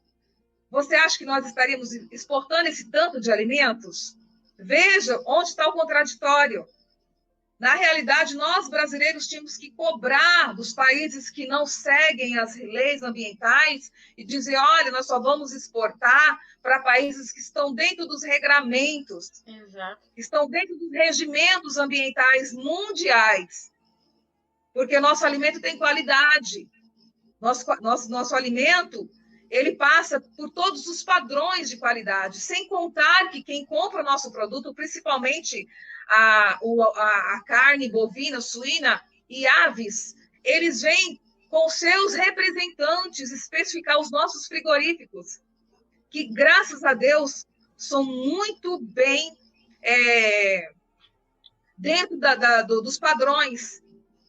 S3: você acha que nós estaríamos exportando esse tanto de alimentos? Veja onde está o contraditório. Na realidade, nós brasileiros tínhamos que cobrar dos países que não seguem as leis ambientais e dizer, olha, nós só vamos exportar para países que estão dentro dos regramentos,
S2: Exato.
S3: estão dentro dos regimentos ambientais mundiais, porque nosso alimento tem qualidade. Nosso alimento, ele passa por todos os padrões de qualidade, sem contar que quem compra o nosso produto, principalmente a carne bovina, suína e aves, eles vêm com seus representantes especificar os nossos frigoríficos, que, graças a Deus, são muito bem dentro dos padrões,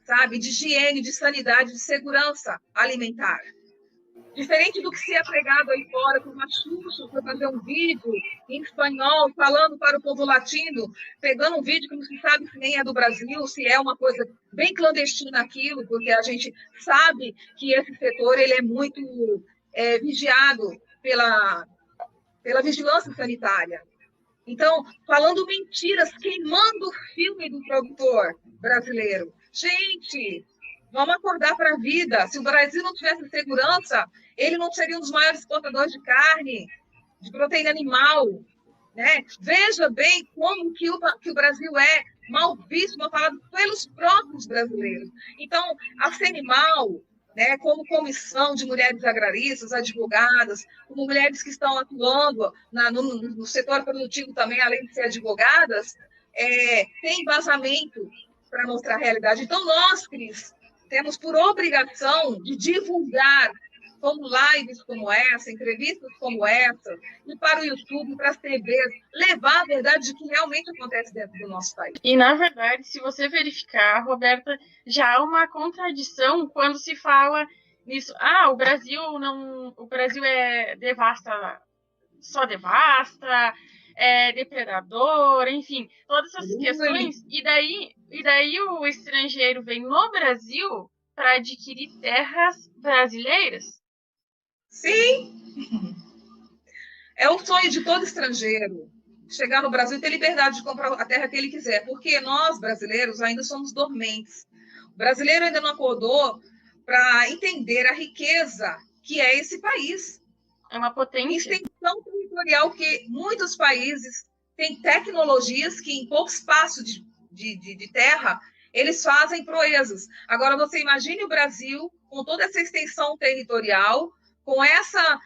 S3: sabe, de higiene, de sanidade, de segurança alimentar. Diferente do que se é pregado aí fora, que uma Xuxa foi fazer um vídeo em espanhol, falando para o povo latino, pegando um vídeo que não se sabe se nem é do Brasil, se é uma coisa bem clandestina aquilo, porque a gente sabe que esse setor ele é muito vigiado pela vigilância sanitária. Então, falando mentiras, queimando o filme do produtor brasileiro. Gente, vamos acordar para a vida. Se o Brasil não tivesse segurança, ele não seria um dos maiores exportadores de carne, de proteína animal. Né? Veja bem como que o Brasil é mal visto, mal falado pelos próprios brasileiros. Então, a Senimal, né, como comissão de mulheres agraristas, advogadas, como mulheres que estão atuando no setor produtivo também, além de ser advogadas, tem embasamento para mostrar a realidade. Então, nós, Cris, temos por obrigação de divulgar como lives como essa, entrevistas como essa, e para o YouTube, para as TVs, levar a verdade de que realmente acontece dentro do nosso país.
S2: E, na verdade, se você verificar, Roberta, já há uma contradição quando se fala nisso. Ah, o Brasil só devasta, é depredador, enfim, todas essas questões. E daí o estrangeiro vem no Brasil para adquirir terras brasileiras.
S3: Sim! É o sonho de todo estrangeiro chegar no Brasil e ter liberdade de comprar a terra que ele quiser, porque nós, brasileiros, ainda somos dormentes. O brasileiro ainda não acordou para entender a riqueza que é esse país.
S2: É uma potência.
S3: Extensão territorial que muitos países têm tecnologias que em pouco espaço de terra eles fazem proezas. Agora, você imagine o Brasil com toda essa extensão territorial, com essa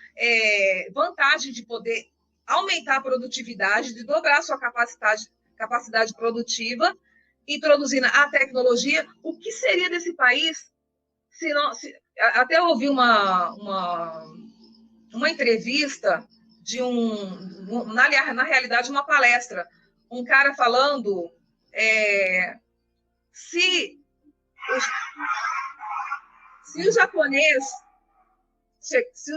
S3: vantagem de poder aumentar a produtividade, de dobrar a sua capacidade produtiva, introduzindo a tecnologia. O que seria desse país se não... Até ouvi uma entrevista de na realidade, uma palestra, um cara falando se o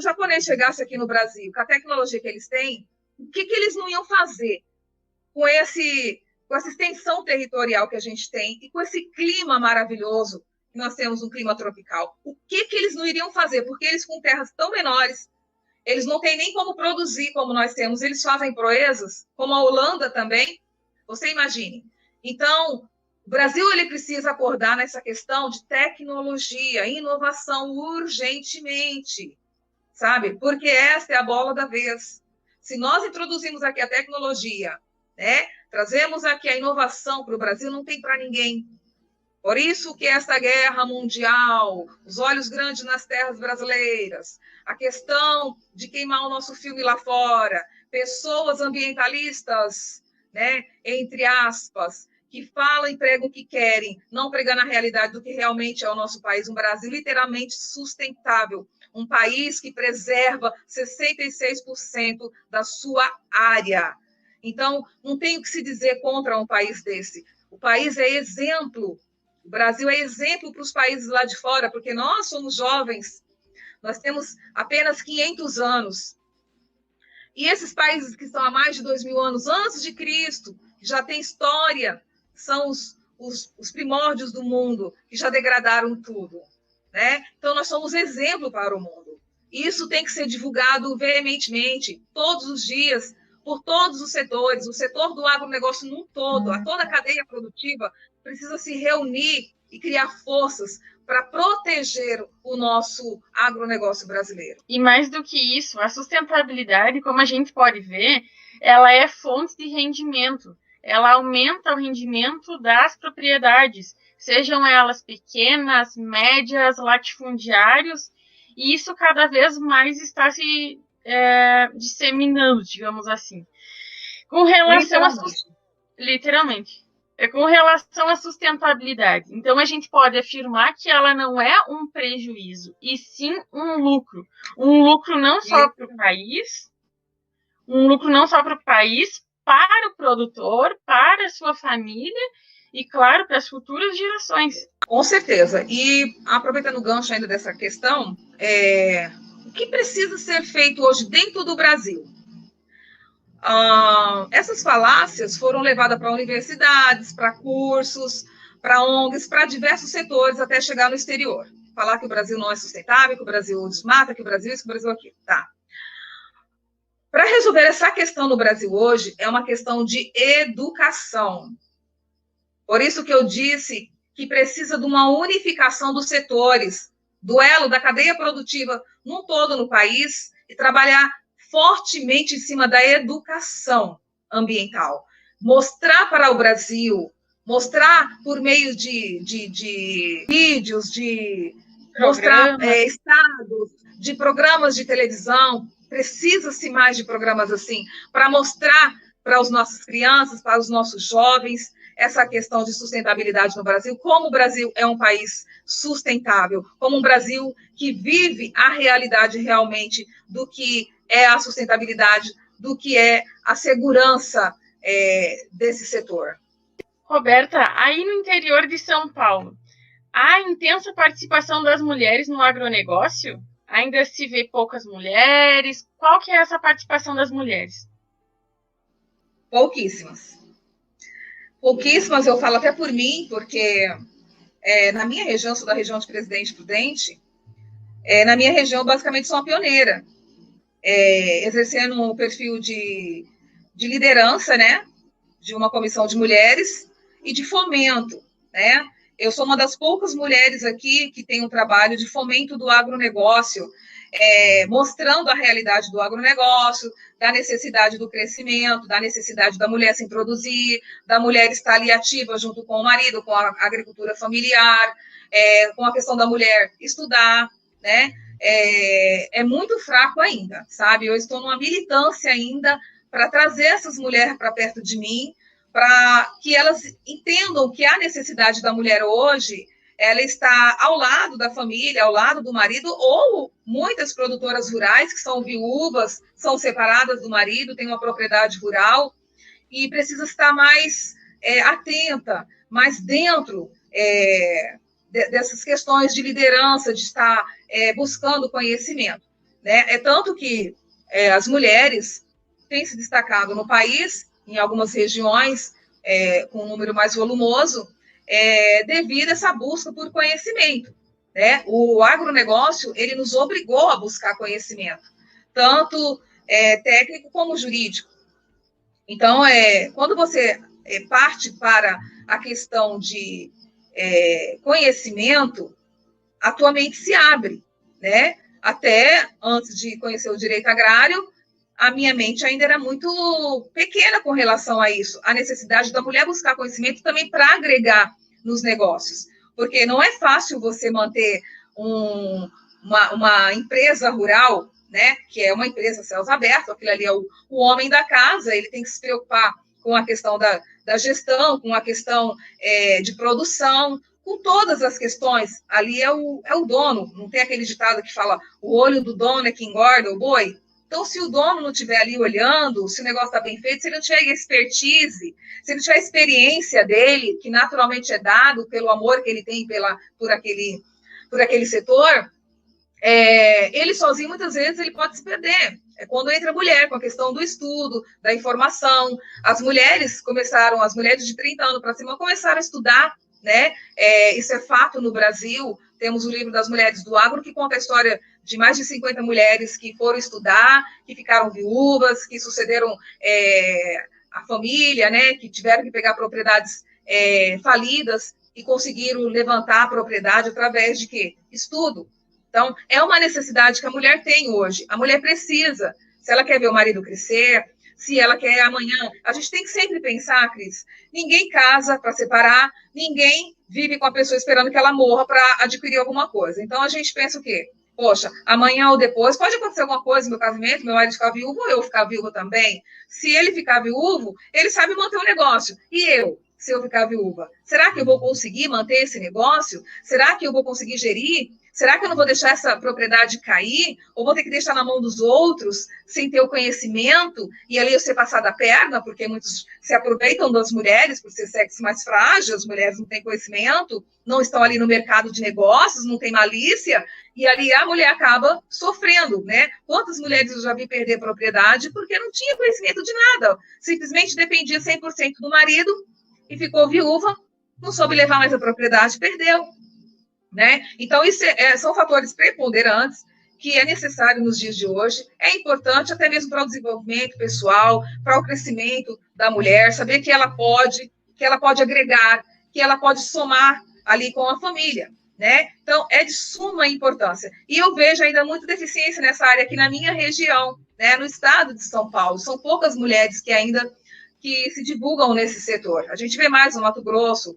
S3: japonês chegasse aqui no Brasil, com a tecnologia que eles têm, o que eles não iam fazer com essa extensão territorial que a gente tem e com esse clima maravilhoso, que nós temos um clima tropical? O que eles não iriam fazer? Porque eles, com terras tão menores, eles não têm nem como produzir como nós temos. Eles fazem proezas, como a Holanda também. Você imagine. Então, o Brasil ele precisa acordar nessa questão de tecnologia, inovação urgentemente, sabe? Porque essa é a bola da vez. Se nós introduzimos aqui a tecnologia, né, trazemos aqui a inovação para o Brasil, não tem para ninguém. Por isso que essa guerra mundial, os olhos grandes nas terras brasileiras, a questão de queimar o nosso filme lá fora, pessoas ambientalistas, né, entre aspas, que falam e pregam o que querem, não pregando a realidade do que realmente é o nosso país, um Brasil literalmente sustentável, um país que preserva 66% da sua área. Então, não tem o que se dizer contra um país desse. O país é exemplo. O Brasil é exemplo para os países lá de fora, porque nós somos jovens, nós temos apenas 500 anos. E esses países que estão há mais de 2.000 anos antes de Cristo, que já têm história, são os primórdios do mundo, que já degradaram tudo, né? Então, nós somos exemplo para o mundo. Isso tem que ser divulgado veementemente, todos os dias, por todos os setores. O setor do agronegócio num todo, a toda a cadeia produtiva, precisa se reunir e criar forças para proteger o nosso agronegócio brasileiro.
S2: E mais do que isso, a sustentabilidade, como a gente pode ver, ela é fonte de rendimento. Ela aumenta o rendimento das propriedades, sejam elas pequenas, médias, latifundiários, e isso cada vez mais está se disseminando, digamos assim. Com relação literalmente. Com relação à sustentabilidade. Então, a gente pode afirmar que ela não é um prejuízo, e sim um lucro. Um lucro não só para o país, para o produtor, para a sua família e, claro, para as futuras gerações.
S3: Com certeza. E, aproveitando o gancho ainda dessa questão, o que precisa ser feito hoje dentro do Brasil? Essas falácias foram levadas para universidades, para cursos, para ONGs, para diversos setores, até chegar no exterior. Falar que o Brasil não é sustentável, que o Brasil desmata, que o Brasil isso, que o Brasil aquilo. Tá. Para resolver essa questão no Brasil hoje, é uma questão de educação. Por isso que eu disse que precisa de uma unificação dos setores, do elo da cadeia produtiva num todo no país, e trabalhar fortemente em cima da educação ambiental. Mostrar para o Brasil, mostrar por meio de vídeos, mostrar estados, de programas de televisão. Precisa-se mais de programas assim, para mostrar para as nossas crianças, para os nossos jovens, essa questão de sustentabilidade no Brasil, como o Brasil é um país sustentável, como um Brasil que vive a realidade realmente do que é a sustentabilidade, do que é a segurança desse setor.
S2: Roberta, aí no interior de São Paulo, há intensa participação das mulheres no agronegócio? Ainda se vê poucas mulheres? Qual que é essa participação das mulheres?
S3: Pouquíssimas. Pouquíssimas, eu falo até por mim, porque na minha região, sou da região de Presidente Prudente, na minha região, basicamente, sou uma pioneira, exercendo um perfil de liderança, né, de uma comissão de mulheres e de fomento, né? Eu sou uma das poucas mulheres aqui que tem um trabalho de fomento do agronegócio, mostrando a realidade do agronegócio, da necessidade do crescimento, da necessidade da mulher se introduzir, da mulher estar ali ativa junto com o marido, com a agricultura familiar, com a questão da mulher estudar, né? É muito fraco ainda, sabe? Eu estou numa militância ainda para trazer essas mulheres para perto de mim, para que elas entendam que a necessidade da mulher hoje, ela está ao lado da família, ao lado do marido, ou muitas produtoras rurais que são viúvas, são separadas do marido, têm uma propriedade rural, e precisa estar mais atenta, mais dentro dessas questões de liderança, de estar buscando conhecimento, né? É tanto que as mulheres têm se destacado no país, em algumas regiões, com um número mais volumoso, devido a essa busca por conhecimento, né? O agronegócio, ele nos obrigou a buscar conhecimento, tanto técnico como jurídico. Então, quando você parte para a questão de conhecimento, a tua mente se abre, né? Até antes de conhecer o direito agrário, a minha mente ainda era muito pequena com relação a isso, a necessidade da mulher buscar conhecimento também para agregar nos negócios, porque não é fácil você manter uma empresa rural, né, que é uma empresa a céus abertos, aquilo ali é o homem da casa, ele tem que se preocupar com a questão da gestão, com a questão de produção, com todas as questões, ali é o dono, não tem aquele ditado que fala, o olho do dono é que engorda o boi? Então, se o dono não estiver ali olhando, se o negócio está bem feito, se ele não tiver expertise, se ele tiver experiência dele, que naturalmente é dado pelo amor que ele tem por aquele setor, ele sozinho, muitas vezes, ele pode se perder. É quando entra a mulher, com a questão do estudo, da informação. As mulheres de 30 anos para cima, começaram a estudar, né? Isso é fato no Brasil. Temos o livro das Mulheres do Agro, que conta a história de mais de 50 mulheres que foram estudar, que ficaram viúvas, que sucederam a família, né, que tiveram que pegar propriedades falidas e conseguiram levantar a propriedade através de quê? Estudo. Então, é uma necessidade que a mulher tem hoje. A mulher precisa, se ela quer ver o marido crescer, se ela quer amanhã... A gente tem que sempre pensar, Cris, ninguém casa para separar, ninguém vive com a pessoa esperando que ela morra para adquirir alguma coisa. Então, a gente pensa o quê? Poxa, amanhã ou depois pode acontecer alguma coisa no meu casamento, meu marido ficar viúvo ou eu ficar viúva também. Se ele ficar viúvo, ele sabe manter o negócio. E eu, se eu ficar viúva, será que eu vou conseguir manter esse negócio? Será que eu vou conseguir gerir? Será que eu não vou deixar essa propriedade cair? Ou vou ter que deixar na mão dos outros, sem ter o conhecimento, e ali eu ser passada a perna, porque muitos se aproveitam das mulheres por ser sexo mais frágil, as mulheres não têm conhecimento, não estão ali no mercado de negócios, não tem malícia, e ali a mulher acaba sofrendo, né? Quantas mulheres eu já vi perder propriedade porque não tinha conhecimento de nada, simplesmente dependia 100% do marido e ficou viúva, não soube levar mais a propriedade, perdeu. Né? Então, isso são fatores preponderantes que é necessário nos dias de hoje, é importante até mesmo para o desenvolvimento pessoal, para o crescimento da mulher, saber que ela pode agregar, que ela pode somar ali com a família, né? Então, é de suma importância. E eu vejo ainda muita deficiência nessa área aqui na minha região, né? No estado de São Paulo, são poucas mulheres que se divulgam nesse setor. A gente vê mais no Mato Grosso,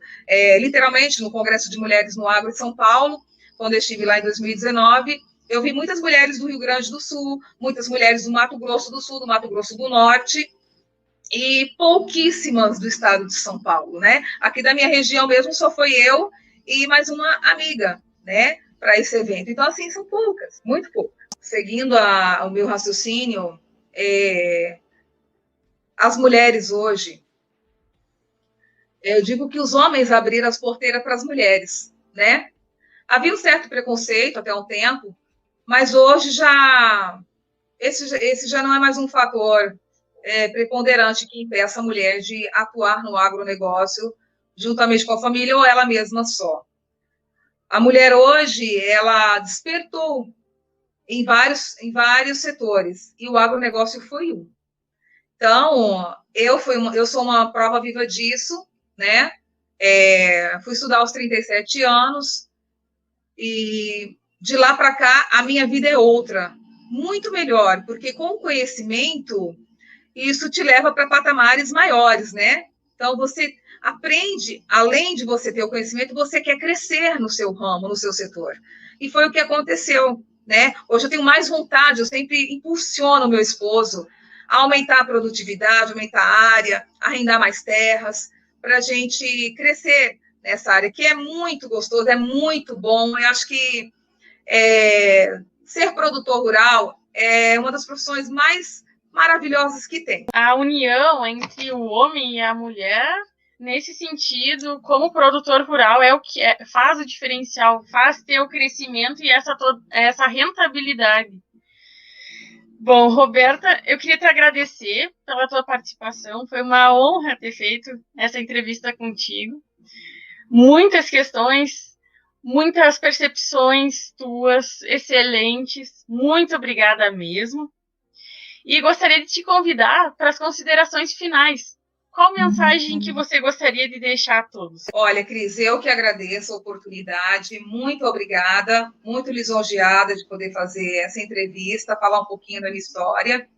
S3: literalmente no Congresso de Mulheres no Agro de São Paulo, quando eu estive lá em 2019, eu vi muitas mulheres do Rio Grande do Sul, muitas mulheres do Mato Grosso do Sul, do Mato Grosso do Norte, e pouquíssimas do estado de São Paulo, né? Aqui da minha região mesmo só foi eu e mais uma amiga, né, para esse evento. Então, assim, são poucas, muito poucas. Seguindo o meu raciocínio, as mulheres hoje, eu digo que os homens abriram as porteiras para as mulheres, né? Havia um certo preconceito até um tempo, mas hoje esse já não é mais um fator preponderante que impeça a mulher de atuar no agronegócio juntamente com a família ou ela mesma só. A mulher hoje, ela despertou em vários setores, e o agronegócio foi um. Então, eu sou uma prova viva disso, né? Fui estudar aos 37 anos, e de lá para cá, a minha vida é outra, muito melhor, porque com o conhecimento, isso te leva para patamares maiores, né? Então, você aprende, além de você ter o conhecimento, você quer crescer no seu ramo, no seu setor. E foi o que aconteceu, né? Hoje eu tenho mais vontade, eu sempre impulsiono o meu esposo a aumentar a produtividade, aumentar a área, arrendar mais terras, para a gente crescer nessa área, que é muito gostoso, é muito bom. Eu acho que ser produtor rural é uma das profissões mais maravilhosas que tem.
S2: A união entre o homem e a mulher, nesse sentido, como produtor rural, é o que faz o diferencial, faz ter o crescimento e essa rentabilidade. Bom, Roberta, eu queria te agradecer pela tua participação. Foi uma honra ter feito essa entrevista contigo. Muitas questões, muitas percepções tuas excelentes. Muito obrigada mesmo. E gostaria de te convidar para as considerações finais. Qual mensagem que você gostaria de deixar a todos?
S3: Olha, Cris, eu que agradeço a oportunidade, muito obrigada, muito lisonjeada de poder fazer essa entrevista, falar um pouquinho da minha história,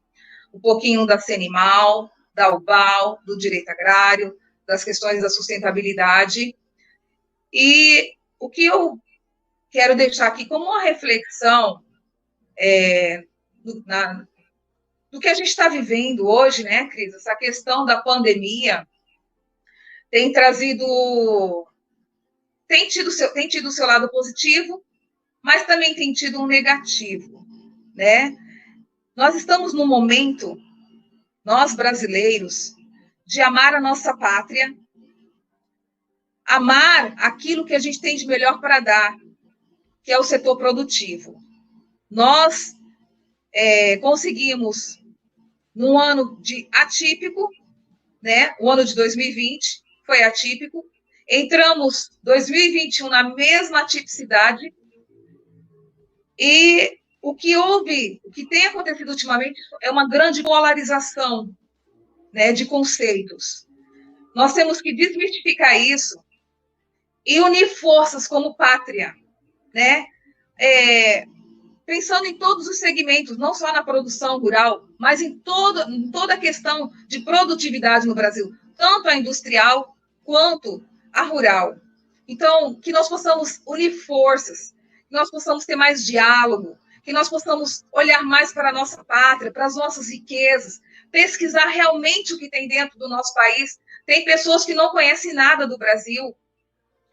S3: um pouquinho da Cenimal, da UBAL, do direito agrário, das questões da sustentabilidade. E o que eu quero deixar aqui como uma reflexão do que a gente está vivendo hoje, né, Cris? Essa questão da pandemia tem tido o seu lado positivo, mas também tem tido um negativo, né? Nós estamos num momento, nós brasileiros, de amar a nossa pátria, amar aquilo que a gente tem de melhor para dar, que é o setor produtivo. Nós conseguimos, num ano atípico, né? O ano de 2020 foi atípico, entramos 2021 na mesma atipicidade, e o que tem acontecido ultimamente é uma grande polarização, né, de conceitos. Nós temos que desmistificar isso e unir forças como pátria, né? Pensando em todos os segmentos, não só na produção rural, mas em toda a questão de produtividade no Brasil, tanto a industrial quanto a rural. Então, que nós possamos unir forças, que nós possamos ter mais diálogo, que nós possamos olhar mais para a nossa pátria, para as nossas riquezas, pesquisar realmente o que tem dentro do nosso país. Tem pessoas que não conhecem nada do Brasil,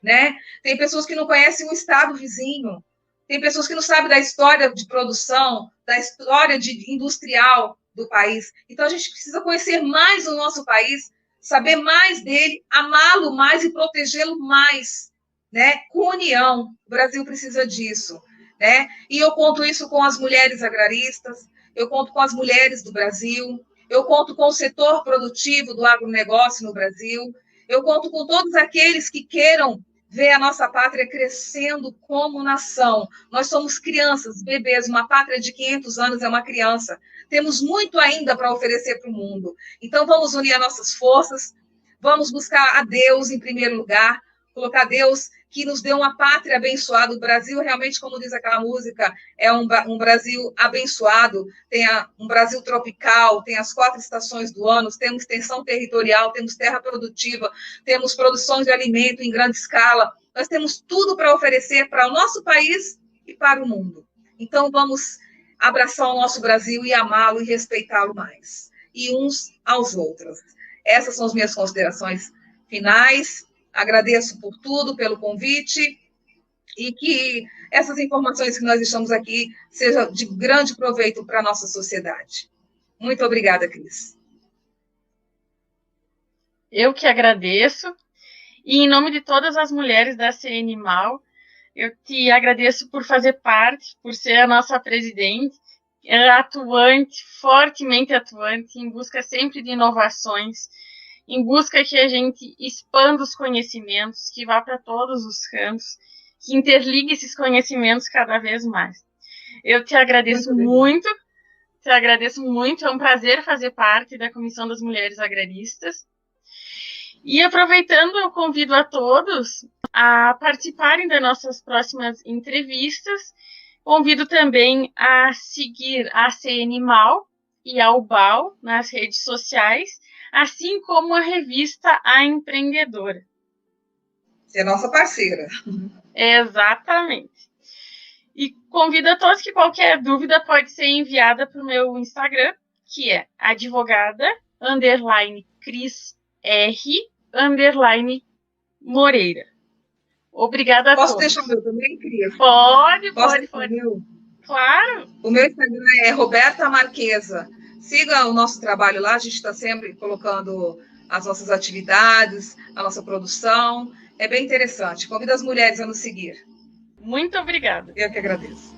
S3: né? Tem pessoas que não conhecem um estado vizinho, tem pessoas que não sabem da história de produção, da história industrial do país. Então, a gente precisa conhecer mais o nosso país, saber mais dele, amá-lo mais e protegê-lo mais, né? Com união. O Brasil precisa disso, né? E eu conto isso com as mulheres agraristas, eu conto com as mulheres do Brasil, eu conto com o setor produtivo do agronegócio no Brasil, eu conto com todos aqueles que queiram ver a nossa pátria crescendo como nação. Nós somos crianças, bebês, uma pátria de 500 anos é uma criança. Temos muito ainda para oferecer para o mundo. Então, vamos unir as nossas forças, vamos buscar a Deus em primeiro lugar, colocar Deus que nos deu uma pátria abençoada. O Brasil, realmente, como diz aquela música, é um Brasil abençoado, tem um Brasil tropical, tem as 4 estações do ano, temos extensão territorial, temos terra produtiva, temos produção de alimento em grande escala, nós temos tudo para oferecer para o nosso país e para o mundo. Então, vamos abraçar o nosso Brasil e amá-lo e respeitá-lo mais. e uns aos outros. Essas são as minhas considerações finais. Agradeço por tudo, pelo convite, e que essas informações que nós estamos aqui sejam de grande proveito para a nossa sociedade. Muito obrigada, Cris.
S2: Eu que agradeço. E em nome de todas as mulheres da CE Animal, eu te agradeço por fazer parte, por ser a nossa presidente, atuante, fortemente atuante, em busca sempre de inovações, em busca que a gente expanda os conhecimentos, que vá para todos os campos, que interligue esses conhecimentos cada vez mais. Eu te agradeço muito, é um prazer fazer parte da Comissão das Mulheres Agraristas. E aproveitando, eu convido a todos a participarem das nossas próximas entrevistas. Convido também a seguir a CE Animal e a UBAL nas redes sociais, assim como a revista A Empreendedora.
S3: Você é nossa parceira.
S2: Exatamente. E convido a todos que qualquer dúvida pode ser enviada para o meu Instagram, que é advogada_CrisR_Moreira. Obrigada a
S3: Posso
S2: todos.
S3: deixar o meu também, Cris?
S2: Pode.
S3: Meu?
S2: Claro.
S3: O meu Instagram é Roberta Marquesa. Siga o nosso trabalho lá, a gente está sempre colocando as nossas atividades, a nossa produção. É bem interessante. Convido as mulheres a nos seguir.
S2: Muito obrigada.
S3: Eu que agradeço.